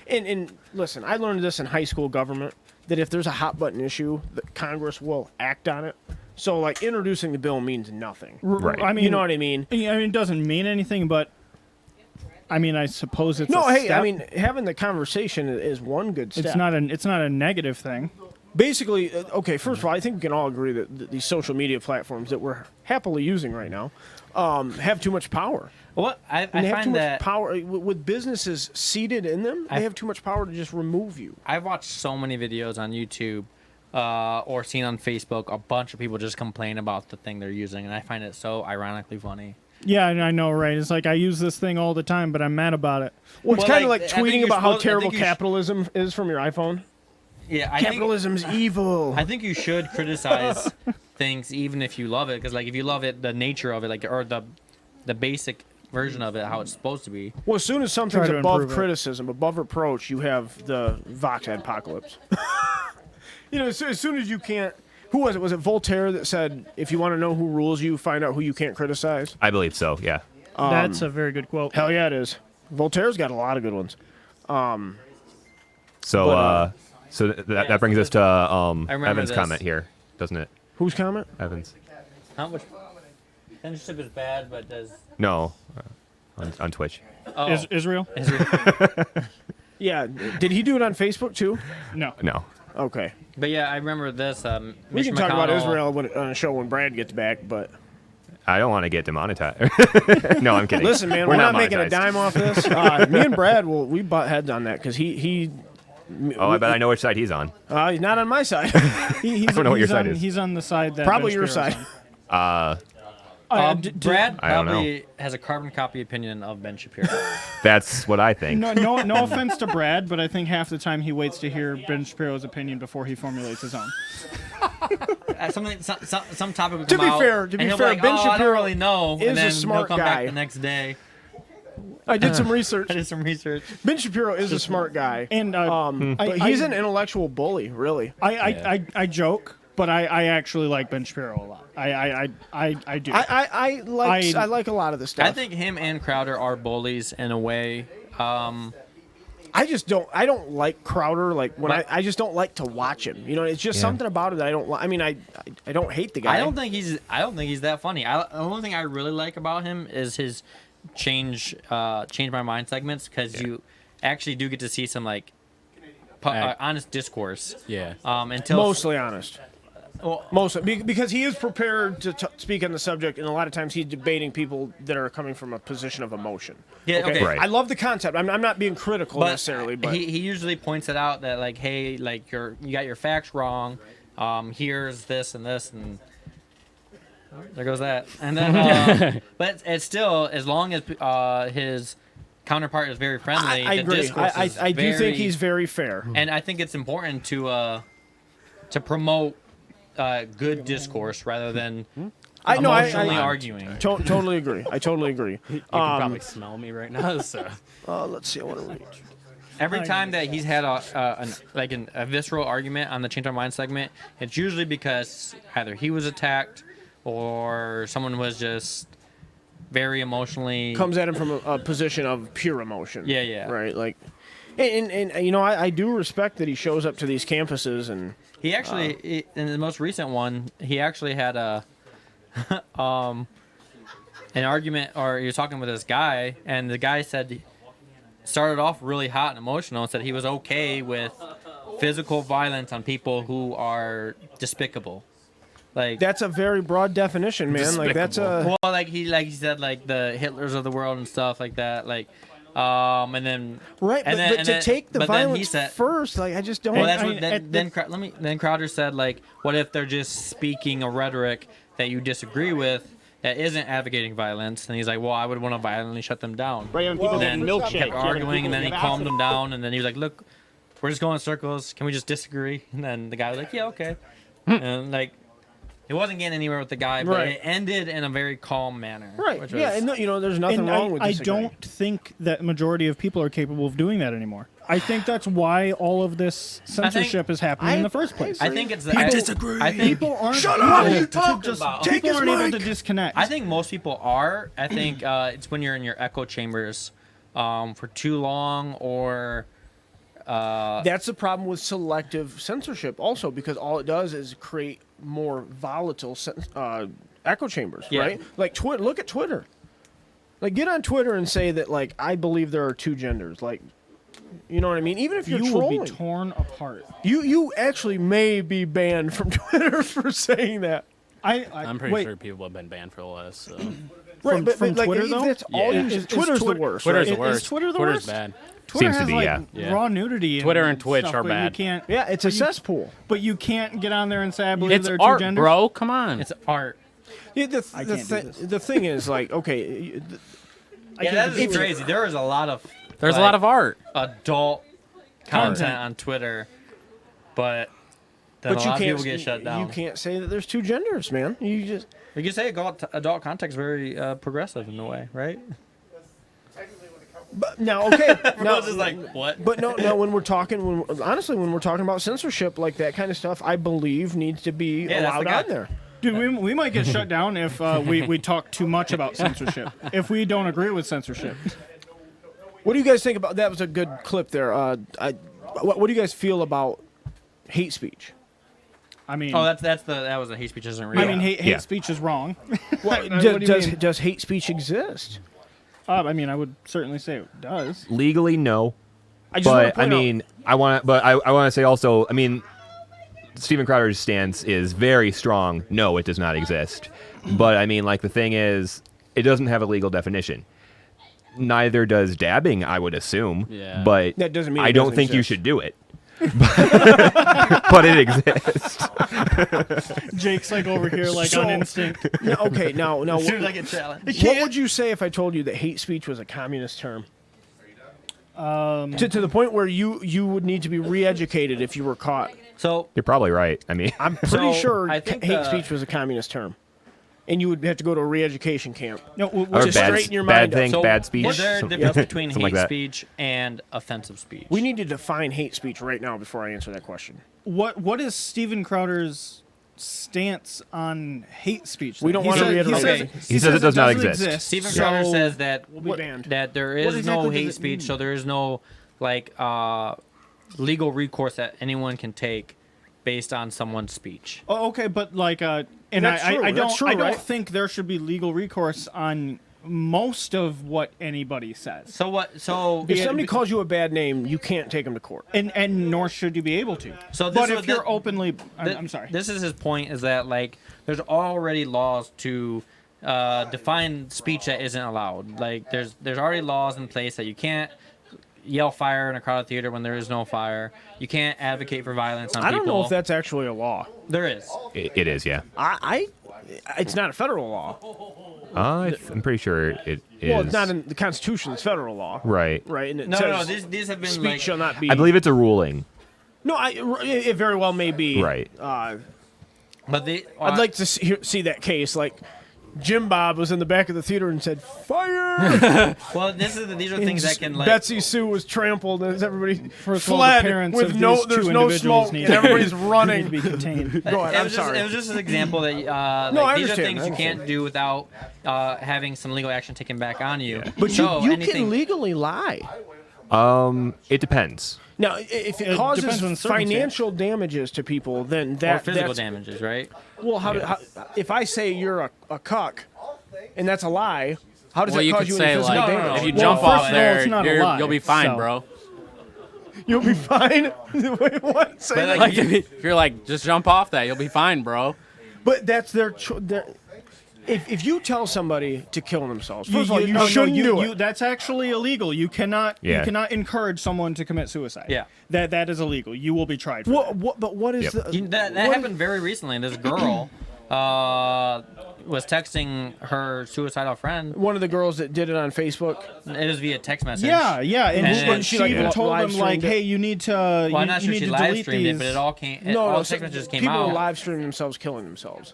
B: and listen, I learned this in high school government that if there's a hot button issue, the Congress will act on it. So, like, introducing the bill means nothing.
C: Right.
A: I mean,
B: You know what I mean?
A: I mean, it doesn't mean anything, but I mean, I suppose it's
B: No,
A: a
B: hey,
A: step.
B: I mean, having the conversation is one good step.
A: it's not a negative thing.
B: Basically, okay, first of all, I think we can all agree that these social media platforms that we're happily using right now have too much power.
D: What I
B: And they have too
D: find
B: much
D: that
B: power with businesses seated in them. They have too much power to just remove you.
D: I've watched so many videos on YouTube or seen on Facebook a bunch of people just complain about the thing they're using, and I find it so ironically funny.
A: Yeah, I know, right? It's like I use this thing all the time, but I'm mad about it.
B: Well, it's
D: Well,
B: kind of
D: like,
B: like
D: I think
B: tweeting
D: you're
B: about how
D: supposed- I
B: terrible
D: think you sh-
B: capitalism is from your iPhone.
D: Yeah,
B: Capitalism's evil.
D: I think you should criticize things even if you love it, because like if you love it, the nature of it, like or the basic version of it, how it's supposed to be.
B: Well, as soon as something's
A: Try to
B: above
A: improve it.
B: criticism, above reproach, you have the Vox apocalypse. As soon as you can't. Who was it? Was it Voltaire that said, "If you want to know who rules you, find out who you can't criticize"?
C: I believe so. Yeah.
A: That's a very good quote.
B: Hell yeah, it is. Voltaire's got a lot of good ones.
C: So,
B: But,
C: that brings us to
D: remember
C: Evan's
D: this.
C: comment here, doesn't it?
B: Whose comment?
C: Evans.
D: How much censorship is bad, but does
C: No, on Twitch.
A: Israel?
B: Yeah. Did he do it on Facebook too?
A: No.
C: No.
B: Okay.
D: But yeah, I remember this.
B: We
D: Mitch
B: can talk about
D: McConnell-
B: Israel on a show when Brad gets back, but
C: I don't want to get demonetized. No, I'm kidding.
B: listen, man, we're not making a
C: monetized.
B: dime off this. Me and Brad we butt heads on that because he
C: Oh, I bet I know which side he's on.
B: he's not on my side.
A: He's,
C: don't know what your
A: he's
C: side
A: on,
C: is.
A: He's on the side that
B: Probably
A: Ben
B: your
A: Shapiro's
B: side.
A: on.
D: Brad
C: I don't know.
D: probably has a carbon copy opinion of Ben Shapiro.
C: That's what I think.
A: No offense to Brad, but I think half the time he waits to hear Ben Shapiro's opinion before he formulates his own.
D: Some topic would
B: To
D: come
B: be
D: out,
B: fair,
D: and he'll be like,
B: Ben
D: I
B: Shapiro
D: don't really know.
B: is
D: And
B: a
D: then
B: smart
D: he'll come
B: guy.
D: back the next day.
B: I did some research.
D: I did some research.
B: Ben Shapiro is a smart guy.
A: And
B: But he's an intellectual bully, really.
A: I joke, but I actually like Ben Shapiro a lot. I do.
B: I like a lot of this stuff.
D: I think him and Crowder are bullies in a way.
B: I just don't. I don't like Crowder. Like when
D: But-
B: I just don't like to watch him. You know, it's just
C: Yeah.
B: something about it that I don't like. I mean, I don't hate the guy.
D: I don't think he's that funny. The only thing I really like about him is his change my mind segments, because you actually do get to see some like honest discourse.
E: Yeah.
D: Until
B: mostly honest.
D: well,
B: Mostly because he is prepared to speak on the subject, and a lot of times he's debating people that are coming from a position of emotion.
D: Yeah, okay.
C: Right.
B: I love the concept. I'm not being critical necessarily, but
D: he usually points it out that like, hey, like you got your facts wrong. Here's this and this, and there goes that. And then, but it's still, as long as his counterpart is very friendly.
B: I
D: the
B: agree.
D: discourse is
B: I do think
D: very-
B: he's very fair.
D: And I think it's important to promote good discourse rather than emotionally arguing.
B: Totally agree. I totally agree.
E: You can probably smell me right now. So.
B: Let's see. I want to read.
D: Every time that he's had a visceral argument on the Change Our Mind segment, it's usually because either he was attacked or someone was just very emotionally.
B: Comes at him from a position of pure emotion.
D: Yeah, yeah.
B: Right. Like, and you know, I do respect that he shows up to these campuses and.
D: He actually, in the most recent one, he actually had a an argument, or he was talking with this guy, and the guy started off really hot and emotional and said he was okay with physical violence on people who are despicable. Like
B: That's a very broad definition, man. Like that's a.
D: well, like he said like the Hitlers of the world and stuff like that. Like and then
B: Right,
D: and
B: but to take the
D: but then he
B: violence
D: said,
B: first, like I just don't.
D: well, that's
A: I-
D: what then Crowder said, like, what if they're just speaking a rhetoric that you disagree with that isn't advocating violence? And he's like, well, I would want to violently shut them down.
F: Right, and people
D: And then
F: getting
D: kept
F: milkshakes.
D: arguing, and then he
F: People
D: calmed
F: getting
D: them down, and then he was like, look, we're just going in circles. Can we just disagree? And then the guy was like, yeah, okay. And like, it wasn't getting anywhere with the guy, but
B: Right.
D: it ended in a very calm manner.
B: Right.
D: Which
B: Yeah,
D: was-
B: and you know, there's nothing
A: And
B: wrong with
A: I
B: disagreeing.
A: don't think that majority of people are capable of doing that anymore. I think that's why all of this censorship is happening in the first place.
D: I think it's.
B: I
D: I
B: disagree.
D: I think
A: People aren't
B: Shut up!
A: able
B: You
A: to
B: talking
A: just
B: about? Take
A: people
B: his
A: aren't able to
B: mic.
A: disconnect.
D: I think most people are. I think it's when you're in your echo chambers for too long, or
B: That's the problem with selective censorship, also, because all it does is create more volatile echo chambers,
D: Yeah.
B: right? Like Twitter. Look at Twitter. Like, get on Twitter and say that, like, I believe there are two genders. Like, you know what I mean? Even if you're
A: you will
B: trolling,
A: be torn apart.
B: you actually may be banned from Twitter for saying that.
E: I'm pretty
A: wait,
E: sure people have been banned for the last. So.
B: Right, but
A: from
B: like,
A: Twitter,
B: if
A: though?
B: that's all
E: Yeah.
B: you,
A: Is
B: Twitter's the
A: Twitter-
B: worst.
E: Twitter's
B: right?
E: the worst.
A: Is Twitter the
E: Twitter's
A: worst?
E: bad.
A: Twitter
C: Seems to
A: has
C: be,
A: like
C: yeah.
E: Yeah.
A: raw nudity.
E: Twitter and Twitch
A: stuff,
E: are
A: but
E: bad.
A: You can't.
B: Yeah, it's a cesspool.
A: But you can't get on there and say I believe
E: It's
A: there are two
E: art,
A: genders.
E: bro. Come on.
D: it's art.
B: Yeah,
A: I can't do this.
B: the thing is, like, okay,
D: Yeah, that is crazy. There is a lot of
E: There's a
D: like,
E: lot of art.
D: adult content on Twitter, but then
B: but
D: a
B: you
D: lot of
B: can't
D: people get shut down.
B: You can't say that there's two genders, man. You just
D: You can say adult context is very progressive in a way, right?
B: now okay. now,
D: Everyone's just like, what?
B: but no, when we're talking, when we're talking about censorship, like that kind of stuff, I believe needs to be
D: Yeah, that's
B: allowed
D: the guy.
B: on there.
A: Dude, we might get shut down if we talk too much about censorship. If we don't agree with censorship.
B: What do you guys think about that? Was a good clip there. What do you guys feel about hate speech?
A: I mean,
D: Oh, that was a hate speech isn't real.
A: I mean, hate
C: Yeah.
A: speech is wrong.
B: Well,
A: What do you mean?
B: does hate speech exist?
A: I mean, I would certainly say it does.
C: Legally, no.
B: I just wanna
C: But I
B: point out-
C: mean, I want to say also. I mean, Steven Crowder's stance is very strong. No, it does not exist. But I mean, like the thing is, it doesn't have a legal definition. Neither does dabbing, I would assume.
E: Yeah.
C: But
B: That doesn't mean
C: I
B: it
C: don't
B: doesn't
C: think you
B: exist.
C: should do it. But it exists.
A: Jake's like over here, like
B: So-
A: on instinct.
B: Okay, now
D: as soon as I
B: what,
D: get challenged.
B: what would you say if I told you that hate speech was a communist term? To the point where you would need to be re-educated if you were caught.
D: So
C: You're probably right. I mean,
B: I'm pretty
D: So,
B: sure
D: I think
B: hate
D: the-
B: speech was a communist term, and you would have to go to a re-education camp.
A: No,
C: or
B: Just
C: bad,
B: straighten your
C: bad
B: mind up.
C: thing,
D: So,
C: bad speech.
D: is there a
C: some-
D: difference between
C: something
D: hate
C: like that.
D: speech and offensive speech?
B: We need to define hate speech right now before I answer that question.
A: what is Steven Crowder's stance on hate speech?
B: We don't
A: He
B: wanna
A: says-
B: reiterate.
D: Okay.
C: He says it does not
A: doesn't
C: exist.
D: Stephen
A: So-
D: Crowder says that
B: We'll be banned.
D: that there
A: What
D: is
A: exactly
D: no
A: does
D: hate
A: it
D: speech,
A: mean?
D: so there is no like legal recourse that anyone can take based on someone's speech.
A: Oh, okay, but like, and
B: That's true,
A: I
B: that's
A: don't,
B: true,
A: I don't
B: right?
A: think there should be legal recourse on most of what anybody says,
D: So what? So
B: If somebody calls you a bad name, you can't take them to court.
A: and nor should you be able to.
D: So this
A: but
D: is
A: if you're
D: the-
A: openly,
D: Th-
A: I'm sorry.
D: This is his point: is that like there's already laws to define speech that isn't allowed. Like there's already laws in place that you can't yell fire in a crowded theater when there is no fire. You can't advocate for violence on
B: I
D: people.
B: don't know if that's actually a law.
D: There is.
C: It is, yeah.
B: It's not a federal law.
C: I'm pretty sure it is.
B: Well, it's not in the Constitution. It's federal law,
C: Right.
B: right? And it
D: No,
B: says
D: these have been
B: speech
D: like.
B: shall not be.
C: I believe it's a ruling.
B: No, it very well may be.
C: Right.
D: But they.
B: I'd like to see that case. Like Jim Bob was in the back of the theater and said, "Fire!"
D: Well, these are things that can like.
B: Betsy Sue was trampled as everybody
A: First of all, the
B: fled
A: parents
B: with
A: of
B: no.
A: these
B: There's
A: two
B: no
A: individuals
B: smoke
A: need
B: and everybody's
A: need
B: running.
A: to be contained.
B: Go ahead.
D: It
B: I'm
D: was
B: sorry.
D: Just, it was just an example that
B: No, I
D: these are
B: understand,
D: things
B: I
D: you
B: understand.
D: can't do without having some legal action taken back on you.
B: But
D: so
B: you
D: anything,
B: can legally lie.
C: It depends.
B: Now, if it
A: It
B: causes
A: depends on the
B: financial damages to people, then that
D: or physical
B: that's,
D: damages, right?
B: Well, how, if I say you're a cuck, and that's a lie, how does
E: Well,
B: that
E: you
B: cause
E: could
B: you
E: say
B: any physical
E: like,
B: damage?
E: if you
A: Well,
E: jump
A: first
E: off
A: of all,
E: there,
A: it's not a
E: you're,
A: lie,
E: you'll be fine,
A: so-
E: bro.
B: You'll be fine. Wait, what? Say
D: But,
B: that
D: like,
B: again.
E: If you're like, just jump off that, you'll be fine, bro.
B: But that's their. If you tell somebody to kill themselves, first of all, you
A: no,
B: shouldn't do it.
A: That's actually illegal. You cannot
C: Yeah.
A: encourage someone to commit suicide.
D: Yeah.
A: That is illegal. You will be tried for that.
B: But what is
C: Yep.
B: the?
D: That happened very recently. This girl was texting her suicidal friend.
B: One of the girls that did it on Facebook.
D: It was via text message.
A: Yeah, and
D: And
A: she,
D: then
A: she
B: she, like,
A: even told
B: live
A: them like,
B: streamed it.
A: "Hey, you need to.
D: Well, I'm not
A: you
D: sure
A: need
D: she
A: to
D: live
A: delete
D: streamed
A: these."
D: it, but it all came.
B: No,
D: all
B: no.
D: the text messages came
B: people
D: out.
B: were live streaming themselves killing themselves.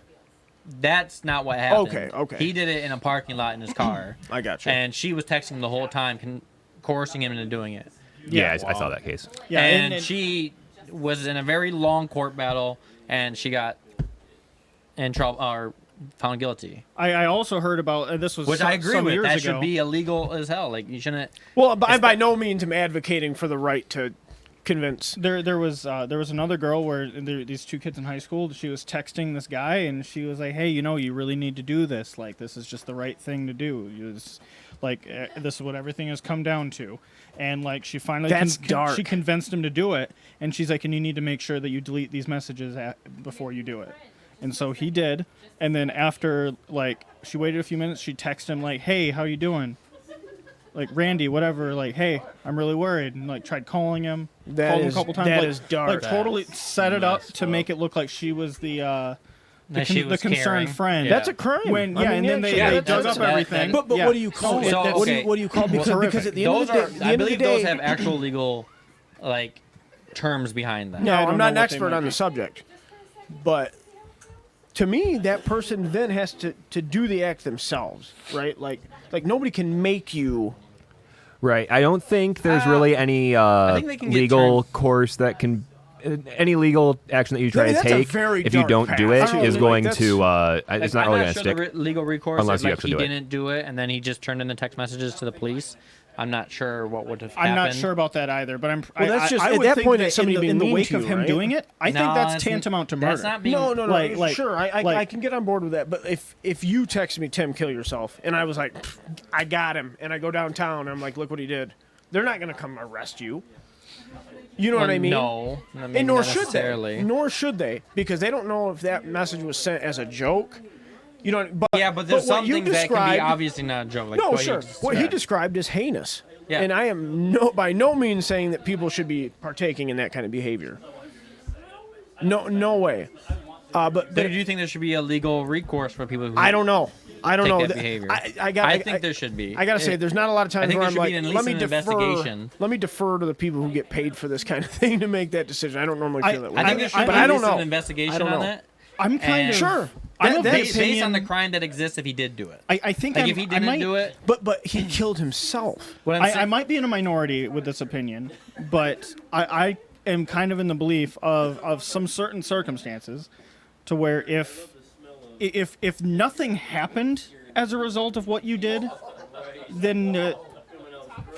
D: That's not what happened.
B: Okay.
D: He did it in a parking lot in his car.
B: I got you.
D: And she was texting the whole time, coercing him into doing it.
C: Yeah, I saw that case.
A: Yeah,
D: and she was in a very long court battle, and she got in trouble or found guilty.
A: I also heard about this was
D: Which I agree
A: some
D: with.
A: years
D: That
A: ago.
D: should be illegal as hell. Like you shouldn't.
B: Well, I by no means am advocating for the right to convince.
A: There was another girl where these two kids in high school. She was texting this guy, and she was like, "Hey, you really need to do this. Like, this is just the right thing to do. This is what everything has come down to." And like, she finally
B: That's dark.
A: she convinced him to do it, and she's like, "And you need to make sure that you delete these messages before you do it." And so he did. And then after like she waited a few minutes, she texted him like, "Hey, how you doing?" Like Randy, whatever, like, "Hey, I'm really worried," and like tried calling him,
B: That
A: called him a
B: is-
A: couple times.
B: that
A: like,
B: is dark.
A: Like totally set it up
E: messed
A: to make it look like she was the
D: She was
A: concerned
D: caring.
A: friend.
D: Yeah.
B: That's a crime.
A: When
B: I mean,
A: and then they,
B: yeah,
A: they
B: that's-
A: dug up
D: that-
A: everything.
B: But
A: Yeah.
B: what do you call it?
D: So,
B: What do
D: okay.
B: you call because at the end
D: Those
B: of the
D: are.
B: day, the
D: I
B: end of the
D: believe those
B: day-
D: have actual legal, like, terms behind them.
B: No,
A: Yeah, I don't
B: I'm
A: know
B: not an
A: what they
B: expert
A: might
B: on
A: be.
B: the subject, but to me, that person then has to do the act themselves, right? Like nobody can make you.
C: Right. I don't think there's really any
D: think they can get
C: legal
D: turned-
C: course that can any legal action that you try
B: Yeah,
C: to
B: that's a
C: take,
B: very
C: if you
B: dark
C: don't do
B: path.
C: it,
B: I
C: is
B: don't
C: going
B: like
C: to. it's not
D: I'm
C: really
D: not
C: going to
D: sure
C: stick.
D: the legal recourse
C: unless
D: is
C: you
D: like
C: actually
D: he
C: do it.
D: didn't do it and then he just turned in the text messages to the police. I'm not sure what would have
A: I'm
D: happened.
A: not sure about that either, but
B: Well, that's just-
A: I
B: at
A: would
B: that
A: think
B: point,
A: that
B: it's somebody
A: in the,
B: being
A: in the
B: mean
A: wake
B: to
A: of
B: you,
A: him
B: right?
A: doing it, I
D: No,
A: think that's
D: it's-
A: tantamount to murder.
D: That's not being.
B: No,
A: Like-
B: sure, I
A: like-
B: can get on board with that. But if you text me, Tim, kill yourself, and I was like, "Pfft, I got him, and I go downtown, and I'm like, look what he did. They're not gonna come arrest you. You know what I mean?
D: No, I mean,
B: And nor
D: not
B: should
D: necessarily.
B: they. Nor should they, because they don't know if that message was sent as a joke. You know, but
D: Yeah, but there's
B: what
D: some
B: you
D: things that can be
B: described-
D: obviously not a joke. Like
B: No,
D: what
B: sure.
D: He
B: What he
D: described.
B: described is heinous.
D: Yeah.
B: And I am by no means saying that people should be partaking in that kind of behavior. No way. But
D: So do you think there should be a legal recourse for people who?
B: I don't know. I don't
D: take
B: know.
D: that behavior?
B: I
D: think there should be.
B: I gotta say, there's not a lot of times
D: think
B: where
D: there
B: I'm
D: should
B: like,
D: be at
B: let
D: least
B: me
D: an
B: defer.
D: investigation.
B: Let me defer to the people who get paid for this kind of thing to make that decision. I don't normally feel that way.
D: I think there should
B: but
D: be
B: I
D: at
B: don't
D: least
B: know.
D: an investigation
B: I don't
D: on
B: know.
D: that.
A: I'm kind
D: And-
A: of
B: Sure.
A: I'm
B: That-
A: of the
B: that's-
D: Based on the
A: opinion.
D: crime that exists if he did do it.
A: I think
D: Like
A: I'm,
D: if he
A: I
D: didn't
A: might,
D: do it,
B: But he killed himself.
D: what I'm
A: I
D: saying,
A: might be in a minority with this opinion, but I am kind of in the belief of some certain circumstances, to where if nothing happened as a result of what you did, then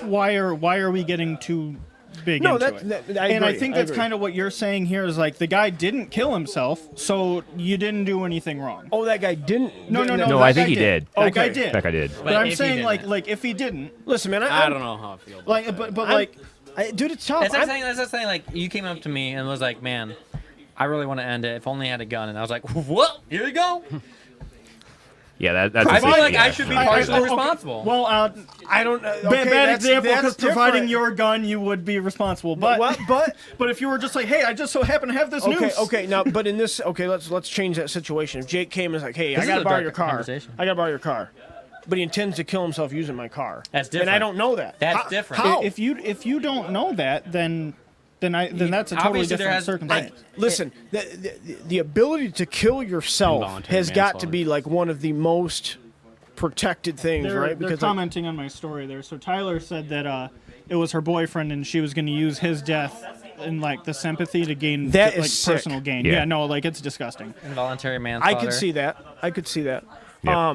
A: why are we getting too big
B: No,
A: into
B: that-
A: it?
B: I
A: And I
B: agree,
A: think
B: I
A: that's
B: agree.
A: kind of what you're saying here is like the guy didn't kill himself, so you didn't do anything wrong.
B: Oh, that guy didn't.
A: No,
C: No,
A: that
C: I
A: guy
C: think he did.
A: That guy
B: Okay.
A: did.
C: That guy did.
A: But I'm
D: if he
A: saying
D: didn't.
A: like if he didn't,
B: Listen, man.
E: I don't know how I feel.
A: like but
B: Dude, it's tough.
D: that's like
B: I'm-
D: saying, that's like saying, like you came up to me and was like, "Man, I really want to end it. If only I had a gun." And I was like, "Well, here you go."
C: Yeah, that's.
D: I feel like
C: yeah.
D: I should be
A: I-
D: partially
A: okay.
D: responsible.
A: Well,
B: I don't. Okay,
A: bad
B: that's-
A: example
B: that's
A: because providing
B: different.
A: your gun, you would be responsible.
B: But
A: But but if you were just like, hey, I just so happen to have this
B: okay,
A: noose.
B: okay. Now, but in this, okay, let's change that situation. If Jake came and was like, "Hey,
D: This
B: I
D: is
B: gotta
D: a
B: borrow
D: dark
B: your car.
D: conversation.
B: I gotta borrow your car," but he intends to kill himself using my car.
D: That's
B: And I
D: different.
B: don't know that.
D: That's
B: How-
D: different.
B: How?
A: If you don't know that, then that's a totally
D: Obviously, there
A: different
D: has-
A: circumstance.
B: Listen, the ability to kill yourself
E: Involuntary
B: has got to
E: manslaughter.
B: be like one of the most protected things,
A: They're,
B: right?
A: they're
B: Because like,
A: commenting on my story there. So Tyler said that it was her boyfriend and she was going to use his death in like the sympathy to gain
B: That
A: like
B: is sick.
A: personal gain.
C: Yeah.
A: Yeah, no, like it's disgusting.
D: Involuntary manslaughter.
B: I could see that. I could see that.
C: Yeah.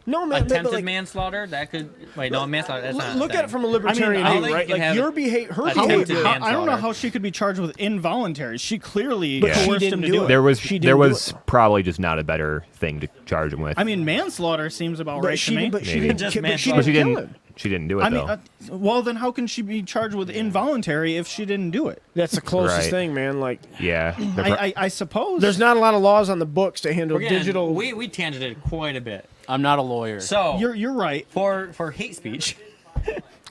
B: No, man. but,
D: Attempted
B: like,
D: manslaughter. That could wait. No, manslaughter. That's not. a
B: look at
D: thing.
B: it from a libertarian
A: I
B: view,
D: think
B: right?
D: you can
B: Like
D: have
B: your
D: it-
B: behavior, her
D: Attempted
B: behavior.
D: manslaughter.
A: I don't know how she could be charged with involuntary. She clearly
B: But she
A: coerced
B: didn't
A: him to
B: do
A: do
B: it.
A: it.
C: There was
B: She didn't
C: there
B: do
C: was
B: it.
C: probably just not a better thing to charge him with.
A: I mean, manslaughter seems about
B: But
A: right
B: she,
A: to me.
B: but she
C: Maybe.
B: didn't.
D: Just
B: But she
C: but she
B: didn't
C: didn't.
B: kill him.
C: She didn't do it
A: I mean,
C: though.
A: well, then how can she be charged with involuntary if she didn't do it?
B: That's the closest
C: Right.
B: thing, man. Like,
C: Yeah. The pro-
A: I suppose
B: there's not a lot of laws on the books to handle
D: We're getting-
B: digital.
D: We tangented quite a bit.
E: I'm not a lawyer.
D: So
A: You're right.
D: for hate speech.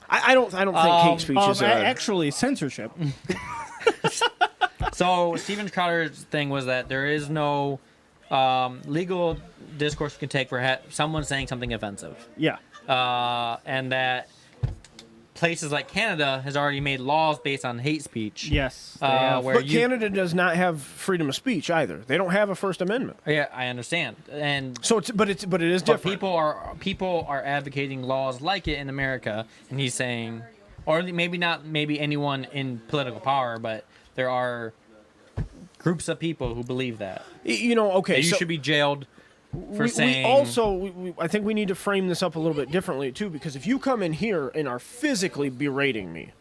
B: I don't think hate speech is.
A: Actually, censorship.
D: So Steven Crowder's thing was that there is no legal discourse you can take for someone saying something offensive,
A: Yeah.
D: and that places like Canada has already made laws based on hate speech.
A: Yes. they have.
D: Where
B: But
D: you,
B: Canada does not have freedom of speech either. They don't have a First Amendment.
D: yeah, I understand, and
B: So it's but it is
D: but
B: different.
D: people are advocating laws like it in America, and he's saying, or maybe not, maybe anyone in political power, but there are groups of people who believe that.
B: Okay,
D: That you
B: so
D: should be jailed for saying.
B: I think we need to frame this up a little bit differently too, because if you come in here and are physically berating me,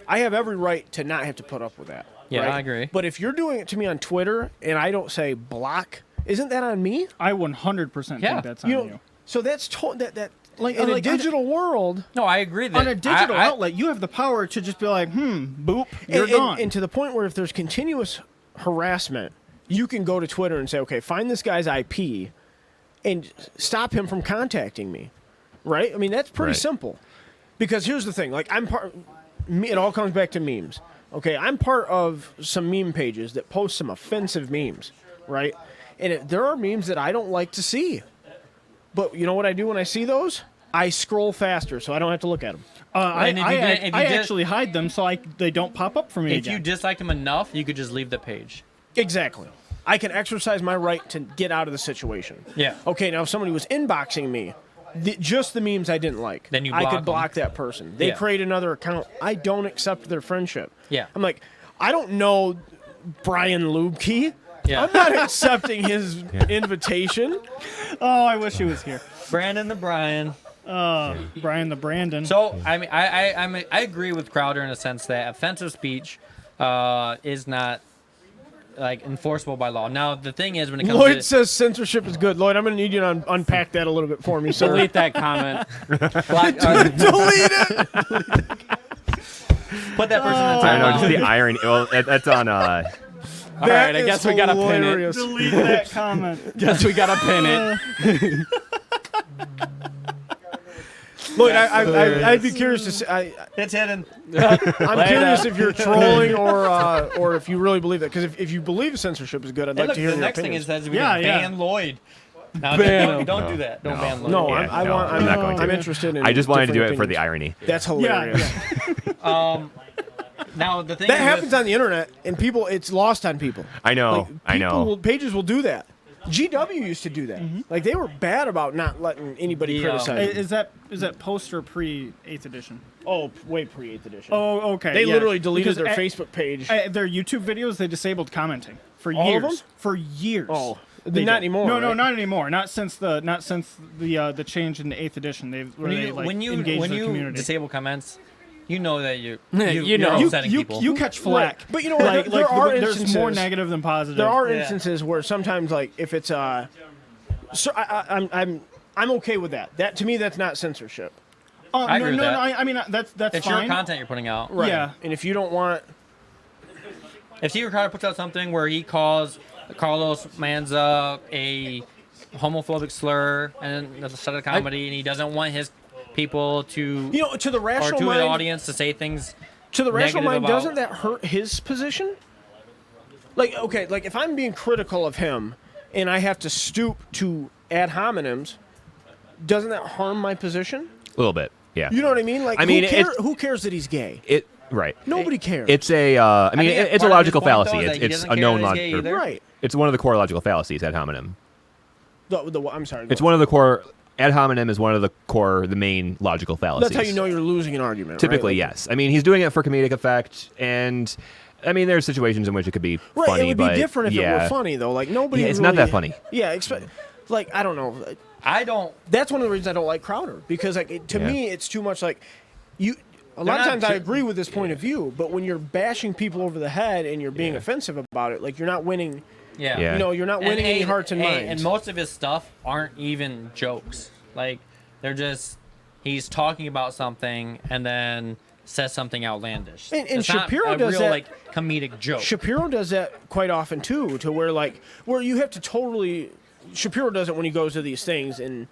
B: I have every right to not have to put up with that.
D: Yeah,
B: right?
D: I agree.
B: But if you're doing it to me on Twitter and I don't say block, isn't that on me?
A: I 100%
D: Yeah.
A: think that's on you.
B: So that's that
A: Like-
B: in a
A: like,
B: digital world.
D: No, I agree that
A: On a digital
D: I-
A: outlet, you have the power to just be like, boop, you're
B: and,
A: gone.
B: and to the point where if there's continuous harassment, you can go to Twitter and say, okay, find this guy's IP and stop him from contacting me. Right? I mean, that's pretty
C: Right.
B: simple. Because here's the thing, like it all comes back to memes. Okay, I'm part of some meme pages that post some offensive memes, right? And there are memes that I don't like to see. But you know what I do when I see those? I scroll faster so I don't have to look at them.
D: And if you did- if you
A: I
D: did-
A: actually hide them so they don't pop up for me
D: if
A: again.
D: you dislike him enough, you could just leave the page.
B: Exactly. I can exercise my right to get out of the situation.
D: Yeah.
B: Okay, now if somebody was inboxing me, just the memes I didn't like,
D: Then you
B: I
D: block
B: could
D: them.
B: block that person. They
D: Yeah.
B: create another account. I don't accept their friendship.
D: Yeah.
B: I'm like, I don't know Brian Lubke.
D: Yeah.
B: I'm not accepting his invitation.
A: Oh, I wish he was here.
D: Brandon the Brian.
A: Brian the Brandon.
D: So I mean, I agree with Crowder in a sense that offensive speech is not like enforceable by law. Now the thing is, when it comes
B: Lloyd
D: to
B: says censorship is good. Lloyd, I'm going to need you to unpack that a little bit for me, sir.
E: Delete that comment.
B: Delete it.
D: put that person in
C: I don't know, just
D: timeout.
C: the irony. Well, that's on.
E: All right, I guess we gotta pin it.
B: hilarious.
A: Delete that comment.
E: Guess we gotta pin it.
B: Lloyd, I'd be curious to see.
D: It's hidden.
B: I'm curious if you're trolling or if you really believe that. Because if you believe censorship is good, I'd
D: Hey,
B: like
D: look,
B: to hear
D: the
B: your
D: next thing
B: opinions.
D: is that we
A: Yeah,
D: can
A: yeah.
D: ban Lloyd. Now,
B: Ban
D: don't
C: him.
D: do that. Don't
C: No.
D: ban Lloyd.
B: No,
C: Yeah,
B: I'm
C: not going to.
B: I'm interested in.
C: I just wanted to do it
B: different
C: for the
B: opinions.
C: irony.
B: That's
A: Yeah,
B: hilarious.
A: yeah.
D: Now the thing
B: That
D: is
B: happens on the internet, and people, it's lost on people.
C: I know.
B: Like,
C: I know.
B: Pages will do that. GW used to do that. Like they were bad about not letting anybody
D: The,
B: criticize. them.
A: Is that post or pre 8th edition?
B: Oh, way pre 8th edition.
A: Oh, okay.
B: they
A: yeah.
B: literally deleted
A: Because
B: their Facebook page.
A: their YouTube videos, they disabled commenting for
B: All of
A: years.
B: them?
A: For years.
B: Oh,
A: They
B: not
A: did.
B: anymore.
A: No, no,
B: right?
A: not anymore. Not since the change in the 8th edition.
D: when you
A: engage
D: when
A: the
D: you
A: community.
D: disable comments, you know that you
E: You know.
D: you're
E: You-
D: upsetting
A: you,
D: people.
A: you catch flack.
B: Right. But you know what? There are
A: there's
B: instances-
A: more negative than positive.
B: There are
D: Yeah.
B: instances where sometimes, like, if it's so I'm okay with that. That to me, that's not censorship.
D: I
B: Oh,
D: agree with that.
A: I mean that's
D: it's
A: fine.
D: your content you're putting out.
B: Right.
A: Yeah.
B: And if you don't want,
D: If Steve Ricardo puts out something where he calls Carlos Manza a homophobic slur and at the start of comedy, and he doesn't want his people to
B: you know, to the
D: or
B: rational
D: to
B: mind,
D: the audience to say things.
B: to the rational
D: negative
B: mind,
D: about-
B: doesn't that hurt his position? Like, okay, like if I'm being critical of him and I have to stoop to ad hominems, doesn't that harm my position?
C: A little bit. Yeah.
B: You know what I mean? Like,
C: I mean,
B: who cares that he's gay?
C: Right.
B: Nobody cares.
C: It's a. I mean,
D: think
C: it's a
D: part of his
C: logical
D: point, though,
C: fallacy.
D: is that he
C: It's
D: doesn't
C: a
D: care
C: known
D: that he's gay
C: logic.
D: either.
B: right.
C: It's one of the core logical fallacies ad hominem.
B: I'm sorry.
C: It's one of the core. Ad hominem is one of the main logical fallacies.
B: That's how you know you're losing an argument.
C: Typically,
B: right? Like,
C: yes. I mean, he's doing it for comedic effect, and I mean, there's situations in which it could be
B: Right,
C: funny,
B: it would
C: but
B: be different if
C: yeah,
B: it were funny though. Like nobody.
C: Yeah, it's not
B: really-
C: that funny.
B: Yeah, like I don't know.
D: I don't.
B: That's one of the reasons I don't like Crowder because like to
C: Yeah.
B: me it's too much like you. A
D: They're
B: lot of
D: not
B: times I
D: ju-
B: agree with this point of view, but when you're bashing people over the head and you're being
C: Yeah.
B: offensive about it, like you're not winning.
D: Yeah.
C: Yeah.
B: You know, you're not winning any hearts and minds.
D: And most of his stuff aren't even jokes. Like they're just he's talking about something and then says something outlandish.
B: And
D: It's not
B: Shapiro
D: a
B: does
D: real,
B: that-
D: like comedic joke.
B: Shapiro does that quite often too, to where you have to totally. Shapiro does it when he goes to these things, and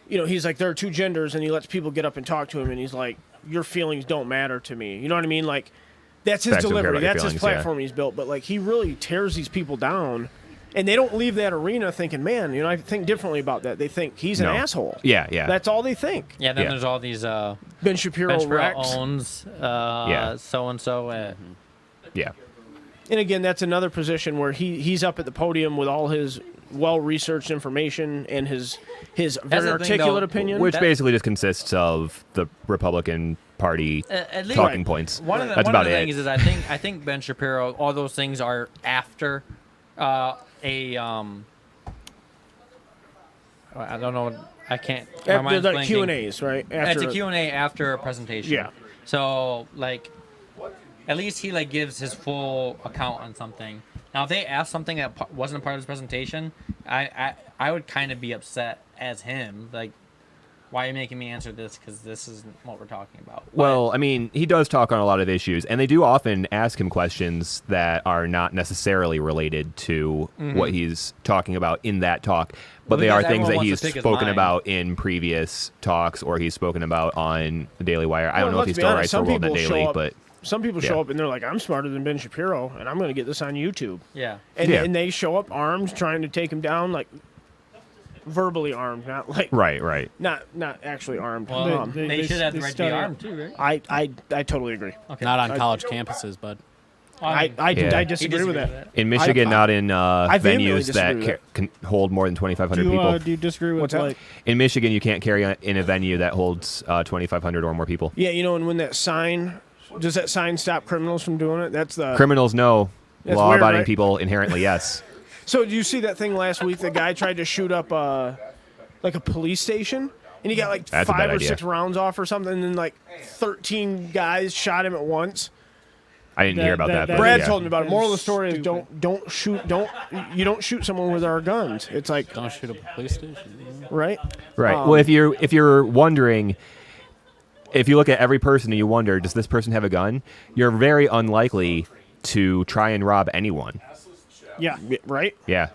B: you know he's like there are two genders, and he lets people get up and talk to him, and he's like, your feelings don't matter to me. You know what I mean? Like that's his
C: Facts don't care
B: delivery,
C: about your
B: that's his
C: feelings, yeah.
B: platform he's built. But like he really tears these people down, and they don't leave that arena thinking, man, you know, I think differently about that. They think he's
C: No.
B: an asshole.
C: Yeah, yeah.
B: That's all they think.
D: Yeah, then
C: Yeah.
D: there's all these
B: Ben Shapiro,
D: Ben Shapiro
B: Rex.
D: owns
C: Yeah.
D: so and so.
C: yeah.
B: And again, that's another position where he's up at the podium with all his well-researched information and his very
D: the thing,
B: articulate
D: though,
B: opinion.
C: Which
D: That-
C: basically just consists of the Republican Party
D: At least
C: talking points.
D: One of the,
C: That's
D: one
C: about
D: of the
C: it.
D: things is I think Ben Shapiro, all those things are after I don't know. I can't. My
B: After
D: mind's
B: the
D: blanking.
B: Q and A's, right?
D: It's a Q&A after a presentation.
B: Yeah.
D: So like, at least he like gives his full account on something. Now, if they asked something that wasn't a part of his presentation, I would kind of be upset as him. Like, why are you making me answer this? Because this isn't what we're talking about.
C: Well, I mean, he does talk on a lot of issues, and they do often ask him questions that are not necessarily related to what he's talking about in that talk, but they are
D: because
C: things
D: everyone
C: that
D: wants
C: he's
D: to pick his
C: spoken
D: mind.
C: about in previous talks or he's spoken about on the Daily Wire. I don't know if
B: let's
C: he
B: be
C: still
B: honest,
C: writes for
B: some
C: World Net
B: people show
C: Daily,
B: up-
C: but
B: Some people
C: Yeah.
B: show up and they're like, I'm smarter than Ben Shapiro, and I'm going to get this on YouTube.
D: Yeah.
B: And,
C: Yeah.
B: and they show up armed, trying to take him down, like verbally armed, not like
C: right.
B: not actually armed.
D: Well,
B: Um,
D: they should have the right to be
A: study it.
D: armed too, right?
B: I totally agree.
D: Okay.
E: Not on college campuses, bud.
B: I
C: Yeah.
B: I
D: He
B: disagree with
D: disagrees
B: that.
C: In Michigan, not in
B: vehemently
C: venues
B: disagree
C: that
B: with
C: can hold more than 2,500
A: Do
C: people.
A: you disagree with
B: What's that?
A: like?
C: In Michigan, you can't carry in a venue that holds 2,500 or more people.
B: Yeah, you know, and when that sign Does that sign stop criminals from doing it? That's the
C: Criminals, no.
B: That's
C: Law-abiding
B: weird, right?
C: people, inherently, yes.
B: So did you see that thing last week? The guy tried to shoot up like a police station, and he got like
C: That's a
B: 5
C: bad
B: or
C: idea.
B: 6 rounds off or something, and then like 13 guys shot him at once.
C: I didn't hear about that. but
B: Brad
C: yeah.
B: told me about it.
A: That
B: Moral of
A: is
B: the story is don't shoot someone with our guns. It's like
E: Don't shoot up a police station.
B: right.
C: Right. Well, if you're wondering, if you look at every person and you wonder, does this person have a gun? You're very unlikely to try and rob anyone.
A: Yeah.
B: Right.
C: Yeah.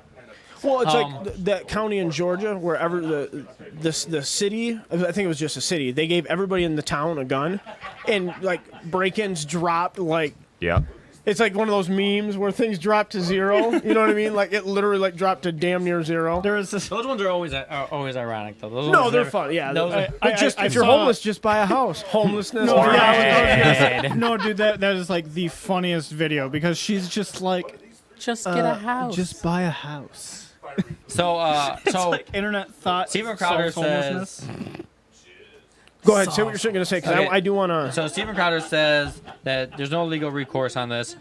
B: Well, it's like that county in Georgia, wherever the city, I think it was just a city, they gave everybody in the town a gun, and like break-ins dropped like
C: Yeah.
B: it's like one of those memes where things drop to 0. You know what I mean? Like it literally like dropped to damn near 0.
A: There is this.
D: Those ones are always ironic though. Those
B: No,
D: ones
B: they're
D: never-
B: fun. Yeah,
D: those are-
B: but just
A: I
B: if you're
A: saw-
B: homeless, just buy a house. Homelessness.
A: No,
B: or-
A: yeah, no, dude, that is like the funniest video because she's just like,
E: Just get a house.
A: just buy a house.
D: So
A: It's
D: so
A: like internet thought.
D: Stephen Crowder
A: self-homelessness.
D: says.
B: Go ahead, say what you're going to say because
D: Okay.
B: I do want to.
D: So Stephen Crowder says that there's no legal recourse on this,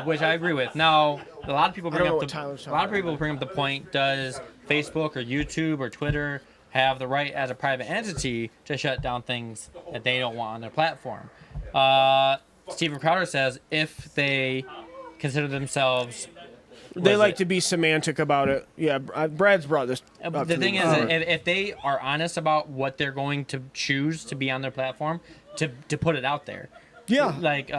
D: which I agree with. Now, a lot of people bring
B: know
D: up
B: what Tyler's
D: a lot of
B: talking
D: people bring up the point: does Facebook or YouTube or Twitter have the right as a private entity to shut down things that they don't want on their platform? Stephen Crowder says if they consider themselves
B: They
D: was
B: like
D: it?
B: to be semantic about it. Yeah, Brad's brought this. up
D: the
B: to
D: thing
B: me.
D: is, if they are honest about what they're going to choose to be on their platform, to put it out there,
B: yeah,
D: like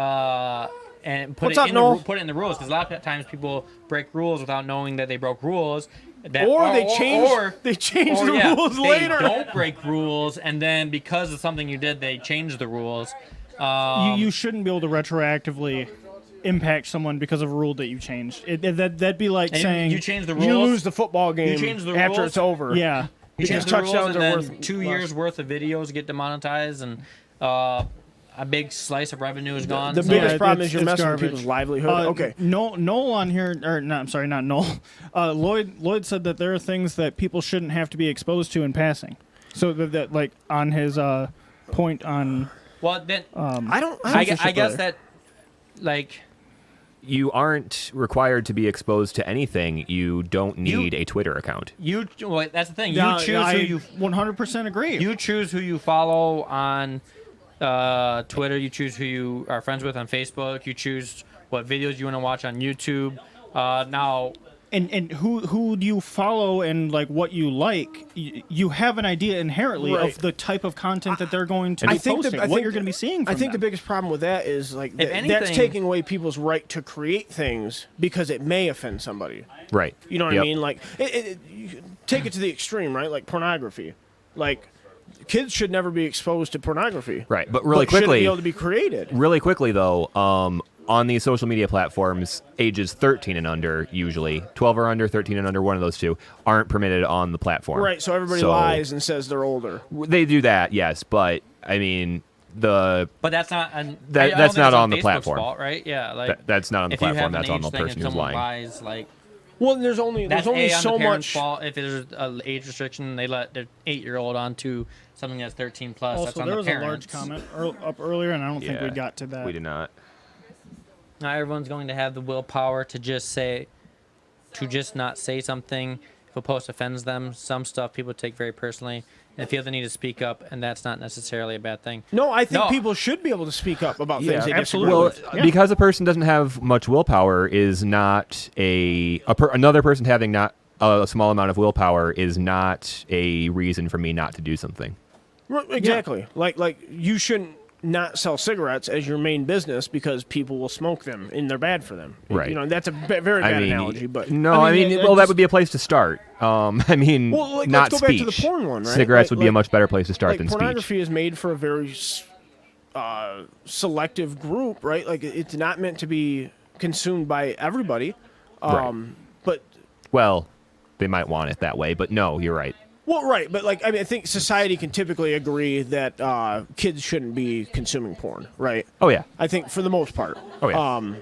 D: and put
B: What's
D: it
B: up,
D: in
B: Noel?
D: put it in the rules, because a lot of times people break rules without knowing that they broke rules. That,
B: or they change. They change the
D: yeah,
B: rules
D: they
B: later.
D: don't break rules, and then because of something you did, they change the rules.
A: You shouldn't be able to retroactively impact someone because of a rule that you changed. That'd be like
D: And
A: saying
D: you change the rules.
B: You lose the football game
D: change the
B: after
D: rules.
B: it's over.
A: yeah.
D: You
B: because
D: change the rules,
B: touchdowns
D: and
B: are
D: then
B: worth
D: 2
B: less.
D: years worth of videos get demonetized, and a big slice of revenue is gone.
B: The
D: So-
B: biggest
A: Yeah,
B: problem
A: it's-
B: is you're
A: it's
B: messing
A: garbage.
B: with people's livelihood. Okay.
A: Noel on here, or no, I'm sorry, not Noel. Lloyd said that there are things that people shouldn't have to be exposed to in passing. So that like on his point on
D: well, then
B: I don't.
D: I
B: think
D: guess
B: so.
D: that like.
C: You aren't required to be exposed to anything. You don't need a Twitter account.
D: Well, that's the thing.
A: Yeah,
D: You choose
A: I
D: who you
A: 100% agree.
D: you choose who you follow on Twitter. You choose who you are friends with on Facebook. You choose what videos you want to watch on YouTube. Now,
A: and who do you follow and like what you like? You have an idea inherently
B: Right.
A: of the type of content that they're going to be
B: I think
A: posting, what you're going to be seeing from
B: I think the
A: them.
B: biggest problem with that is like
D: If
B: that's
D: anything-
B: taking away people's right to create things because it may offend somebody.
C: Right.
B: You know what
C: Yep.
B: I mean? Like, you take it to the extreme, right? Like pornography. Like, kids should never be exposed to pornography.
C: Right. But really
B: shouldn't
C: quickly,
B: be able to be created.
C: really quickly though, on these social media platforms, ages 13 and under, usually 12 or under, 13 and under, one of those two, aren't permitted on the platform.
B: Right. So everybody lies and says they're older.
C: They do that, yes, but I mean
D: but that's not an,
C: That-
D: I don't
C: that's
D: think
C: not
D: it's
C: on the
D: Facebook's
C: platform.
D: fault, right? Yeah, like
C: that's not on the
D: if you have
C: platform.
D: an
C: That's on
D: age
C: the
D: thing
C: person
D: and
C: who's
D: someone
C: lying.
D: lies, like
B: Well, there's only
D: that's
B: only
D: A, on
B: so
D: the parent's
B: much.
D: fault. If there's an age restriction, they let their 8-year-old onto something that's 13 plus. that's
A: Also,
D: on
A: there
D: the
A: was a
D: parents.
A: large comment up earlier, and I don't think we
C: Yeah,
A: got to that.
C: We did not.
D: Not everyone's going to have the willpower to just not say something if a post offends them. Some stuff people take very personally and feel the need to speak up, and that's not necessarily a bad thing.
B: No, I think
D: No.
B: people should be able to speak up about
C: Yeah,
B: things they
A: absolutely.
B: disagree
C: Well,
B: with.
C: because a person doesn't have much willpower is not another person having not a small amount of willpower is not a reason for me not to do something.
B: Right, exactly. Like you shouldn't not sell cigarettes as your main business because people will smoke them and they're bad for them.
C: Right.
B: You know, that's a very bad analogy, but
C: no, I mean, well, that would be a place to start. I mean,
B: Well, like,
C: not
B: let's go
C: speech.
B: back to the porn one, right?
C: Cigarettes
B: Like-
C: would be a
B: like-
C: much better place to start
B: like
C: than speech.
B: pornography is made for a very selective group, right? Like it's not meant to be consumed by everybody.
C: Right.
B: But
C: Well, they might want it that way, but no, you're right.
B: well, right. But like I mean, I think society can typically agree that kids shouldn't be consuming porn, right?
C: Oh yeah,
B: I think for the most part.
C: oh yeah.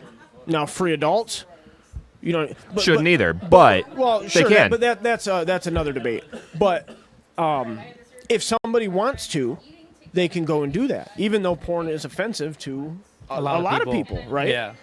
B: Now, free adults, you know,
C: Shouldn't either, but
B: Well,
C: they
B: sure,
C: can.
B: but that's another debate. But if somebody wants to, they can go and do that, even though porn is offensive to a lot of people, right?
D: Yeah.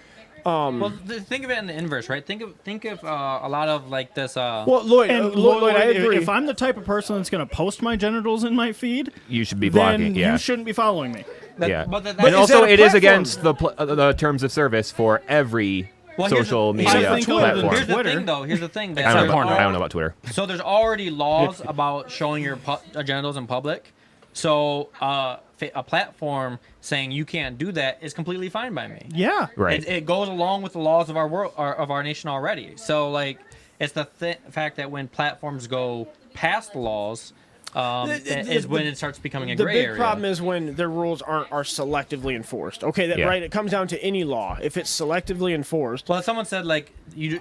D: Well, think of it in the inverse, right? Think of a lot of like this.
B: Well, Lloyd,
A: And
B: Lloyd, I agree.
A: if I'm the type of person that's going to post my genitals in my feed,
C: You should be
A: then
C: blocking. Yeah.
A: you shouldn't be following me.
C: Yeah.
D: But that-
C: and
D: is
C: also,
B: that a
C: it is
B: platform?
C: against the terms of service for every
D: Well, here's
C: social
D: the-
C: media
A: I think
C: platform.
A: Twitter-
D: Here's the
A: Twitter.
D: thing, though. Here's the thing. That
C: I don't,
D: there's
C: know about,
E: porno.
C: I don't know about Twitter.
D: So there's already laws about showing your genitals in public. So a platform saying you can't do that is completely fine by me.
A: Yeah.
C: Right.
D: It goes along with the laws of our world, of our nation already. So like, it's the fact that when platforms go past the laws, is when it starts becoming a
B: the
D: gray
B: big
D: area.
B: problem is when their rules are selectively enforced. Okay, that
C: Yeah.
B: right. It comes down to any law. If it's selectively enforced,
D: Well, if someone said like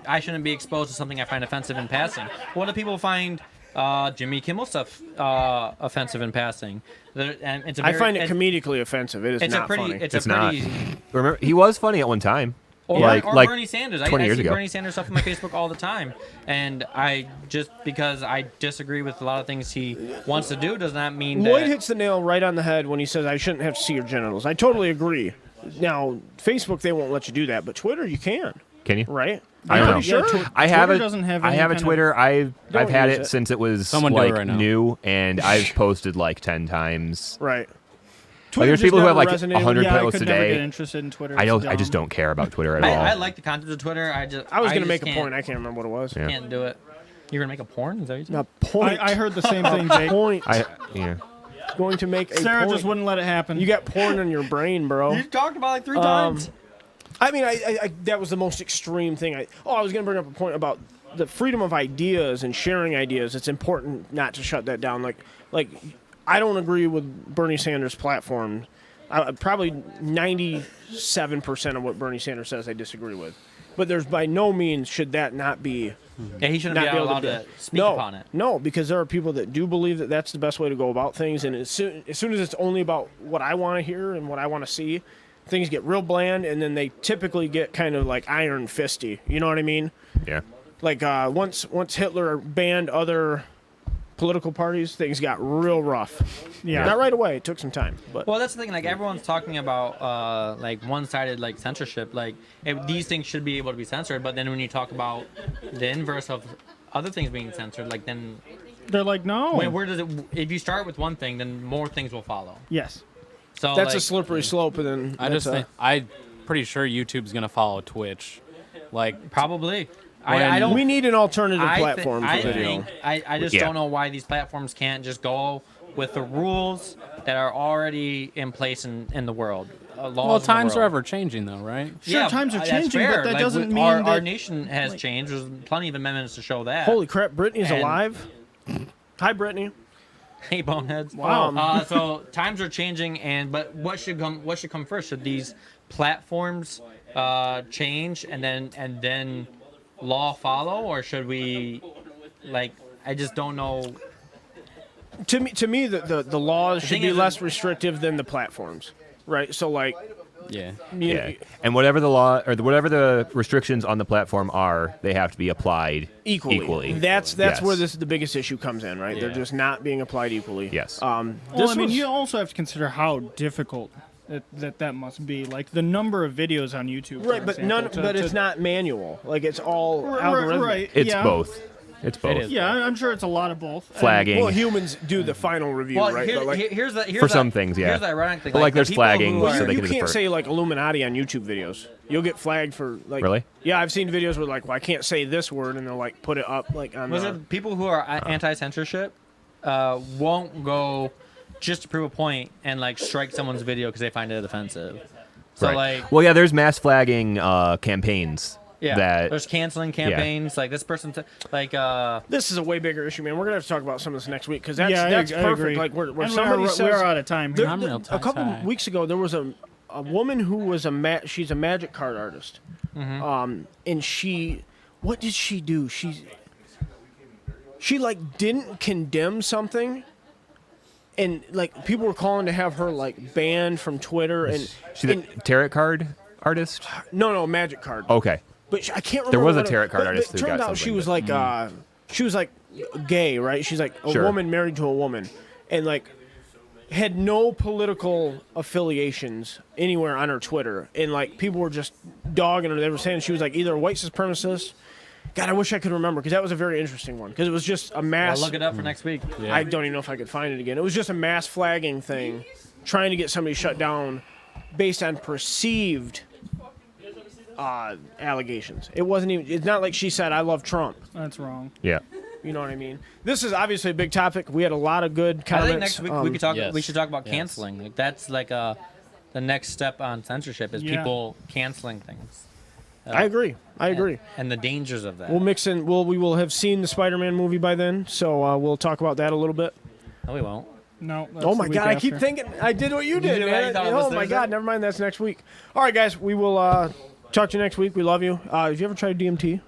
D: I shouldn't be exposed to something I find offensive in passing, what do people find Jimmy Kimmel stuff offensive in passing? And it's a
B: I
D: very,
B: find it
D: and
B: comedically offensive. It is
D: it's a
B: not
D: pretty,
B: funny.
D: it's
C: It's
D: a
C: not.
D: pretty.
C: Remember, he was funny at one time.
D: Or,
C: like
D: or
C: like
D: Bernie Sanders.
C: 20
D: I
C: years
D: see
C: ago.
D: Bernie Sanders stuff on my Facebook all the time, and I just because I disagree with a lot of things he wants to do does not mean
B: Lloyd
D: that.
B: hits the nail right on the head when he says I shouldn't have to see your genitals. I totally agree. Now, Facebook they won't let you do that, but Twitter you can,
C: Can you?
B: right?
C: I don't
B: I'm
C: know.
B: pretty sure.
C: I have
A: Twitter
C: a
A: doesn't have
C: I
A: any
C: have a
A: kind of-
C: Twitter. I've
B: Don't
C: had
B: use
C: it
B: it.
C: since it was
E: Someone do it
C: like
E: right now.
C: new, and I've posted like 10 times.
B: Right.
C: Like, there's
B: just
C: people who have
B: never
C: like
B: resonated with
C: 100
B: me.
A: Yeah, I
C: posts
A: could
C: a
A: never
C: day.
A: get interested in Twitter.
C: I
A: It's
C: don't. I just
A: dumb.
C: don't care about Twitter at all.
D: I like the content of Twitter.
B: I was
D: going
B: gonna
D: to
B: make a point. I can't remember what it was.
C: Yeah.
D: Can't do it. You're gonna make a porn? Is that what you said?
B: A point.
A: I heard the same thing, Jake.
B: Point.
C: Yeah.
B: Going to make a
A: Sarah
B: point.
A: just wouldn't let it happen.
B: You got porn in your brain, bro.
D: You talked about it like 3 times.
B: I mean, I that was the most extreme thing. I was going to bring up a point about the freedom of ideas and sharing ideas. It's important not to shut that down. Like I don't agree with Bernie Sanders' platform. Probably 97% of what Bernie Sanders says I disagree with. But there's by no means should that not be
D: Yeah, he shouldn't
B: not
D: be
B: be able
D: allowed
B: to,
D: to speak
B: no,
D: upon it.
B: No, because there are people that do believe that that's the best way to go about things, and as soon as it's only about what I want to hear and what I want to see, things get real bland, and then they typically get kind of like iron fisty. You know what I mean?
C: Yeah.
B: Like once Hitler banned other political parties, things got real rough.
A: Yeah.
B: Not right away. It took some time, but
D: Well, that's the thing. Like everyone's talking about like one-sided like censorship. Like these things should be able to be censored, but then when you talk about the inverse of other things being censored, like then
A: They're like, no.
D: where does it? If you start with one thing, then more things will follow.
A: Yes.
D: So
B: that's
D: like,
B: a slippery slope, and then
E: I just think I'm pretty sure YouTube's gonna follow Twitch. Like
D: probably.
E: When-
D: I don't.
B: we need an alternative
D: I thi-
B: platform
D: I
B: for video.
D: think I just
C: Yeah.
D: don't know why these platforms can't just go with the rules that are already in place in the world. Laws
E: well,
D: in the
E: times are
D: world.
E: ever changing though, right?
A: Sure, times are
D: that's
A: changing, but
D: fair.
A: that
D: Like,
A: doesn't mean
D: our
A: that-
D: nation has changed. There's plenty of amendments to show that.
B: Holy crap, Brittany's
D: And-
B: alive. Hi, Brittany.
D: Hey, boneheads!
B: Wow.
D: So times are changing, but what should come first? Should these platforms change and then law follow, or should we like? I just don't know.
B: To me, the laws should
D: thing
B: be
D: is-
B: less restrictive than the platforms, right? So like,
E: Yeah.
B: you
C: Yeah. And whatever the law or whatever the restrictions on the platform are, they have to be applied
B: equally. That's
C: Yes.
B: where the biggest issue comes in, right? They're
D: Yeah.
B: just not being applied equally.
C: Yes.
A: Well,
B: This
A: I mean,
B: was-
A: you also have to consider how difficult that must be. Like the number of videos on YouTube.
B: right,
A: for
B: but
A: example,
B: it's not manual. Like it's all
A: Right,
B: algorithmic.
A: right.
C: It's
A: yeah.
C: both. It's both.
E: is.
A: Yeah, I'm sure it's a lot of both.
C: Flagging.
B: Well, humans do the final review,
D: Well,
B: right? But like,
D: here's the
C: For some things, yeah.
D: Here's the ironic thing.
C: But, like,
D: the
C: there's
D: people
C: flagging,
D: who
C: so
D: are-
C: they
B: you
C: can
B: can't
C: defer.
B: say like Illuminati on YouTube videos. You'll get flagged for like.
C: Really?
B: Yeah, I've seen videos where like, well, I can't say this word, and they'll like put it up like on.
D: Was it people who are anti-censorship won't go just to prove a point and like strike someone's video because they find it offensive. So
C: Right.
D: like,
C: Well, yeah, there's mass flagging campaigns
D: yeah,
C: that
D: there's canceling campaigns. Like this person, like
B: This is a way bigger issue, man. We're gonna have to talk about some of this next week because that's
A: Yeah,
B: that's
A: I
B: perfect.
A: agree.
B: Like where
A: And
B: somebody
A: we
B: says
A: are out of time.
B: There-
A: here.
E: I'm real
B: a couple
E: tie-tie.
B: weeks ago, there was a woman who was she's a magic card artist, and what did she do? She like didn't condemn something, and like people were calling to have her like banned from Twitter, and,
C: she's a
B: and
C: tarot card artist.
B: no magic card.
C: Okay.
B: But I can't remember.
C: There was a
B: what
C: tarot card
B: but
C: artist
B: It
C: who
B: turned
C: got
B: out she
C: something,
B: was like gay, right? She's like a
C: Sure.
B: woman married to a woman, and like had no political affiliations anywhere on her Twitter, and like people were just dogging her. They were saying she was like either a white supremacist. God, I wish I could remember because that was a very interesting one because it was just a
D: I'll
B: mass.
D: look it up for next week.
B: I don't even know if I could find it again. It was just a mass flagging thing, trying to get somebody shut down based on perceived allegations. It wasn't even. It's not like she said, "I love Trump."
A: That's wrong.
C: Yeah.
B: You know what I mean? This is obviously a big topic. We had a lot of good
D: I
B: comments.
D: think next week we could talk.
F: yes.
D: We should talk about
F: Yes.
D: canceling. Like that's like the next step on censorship is
A: Yeah.
D: people canceling things.
B: I agree. I agree.
D: And the dangers of that.
B: We'll mix in. We will have seen the Spider-Man movie by then, so we'll talk about that a little bit.
D: No, we won't.
A: No. That's
B: Oh my
A: the week
B: God! I keep
A: after.
B: thinking I did what you did,
D: did what
B: man.
D: you thought it was
B: Oh my
D: Thursday?
B: God! Never mind. That's next week. All right, guys. We will talk to you next week. We love you. Have you ever tried DMT?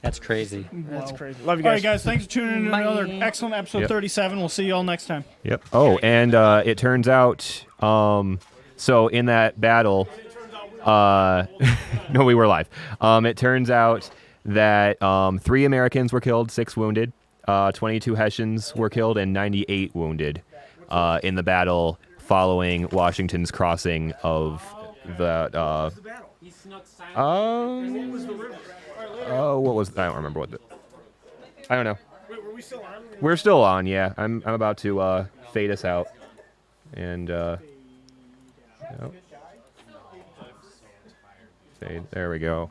D: That's crazy.
B: That's
A: Wow.
B: crazy. Love you
A: All
B: guys.
A: right, guys. Thanks for tuning in to another excellent episode
C: Yep.
A: 37. We'll see you all next time.
C: Yep. Oh, and it turns out, so in that battle, no, we were live. It turns out that 3 Americans were killed, 6 wounded, 22 Hessians were killed, and 98 wounded in the battle following Washington's crossing of the. Oh, what was? I don't remember what the. I don't know. We're still on, yeah. I'm about to fade us out, and yep. Fade. There we go.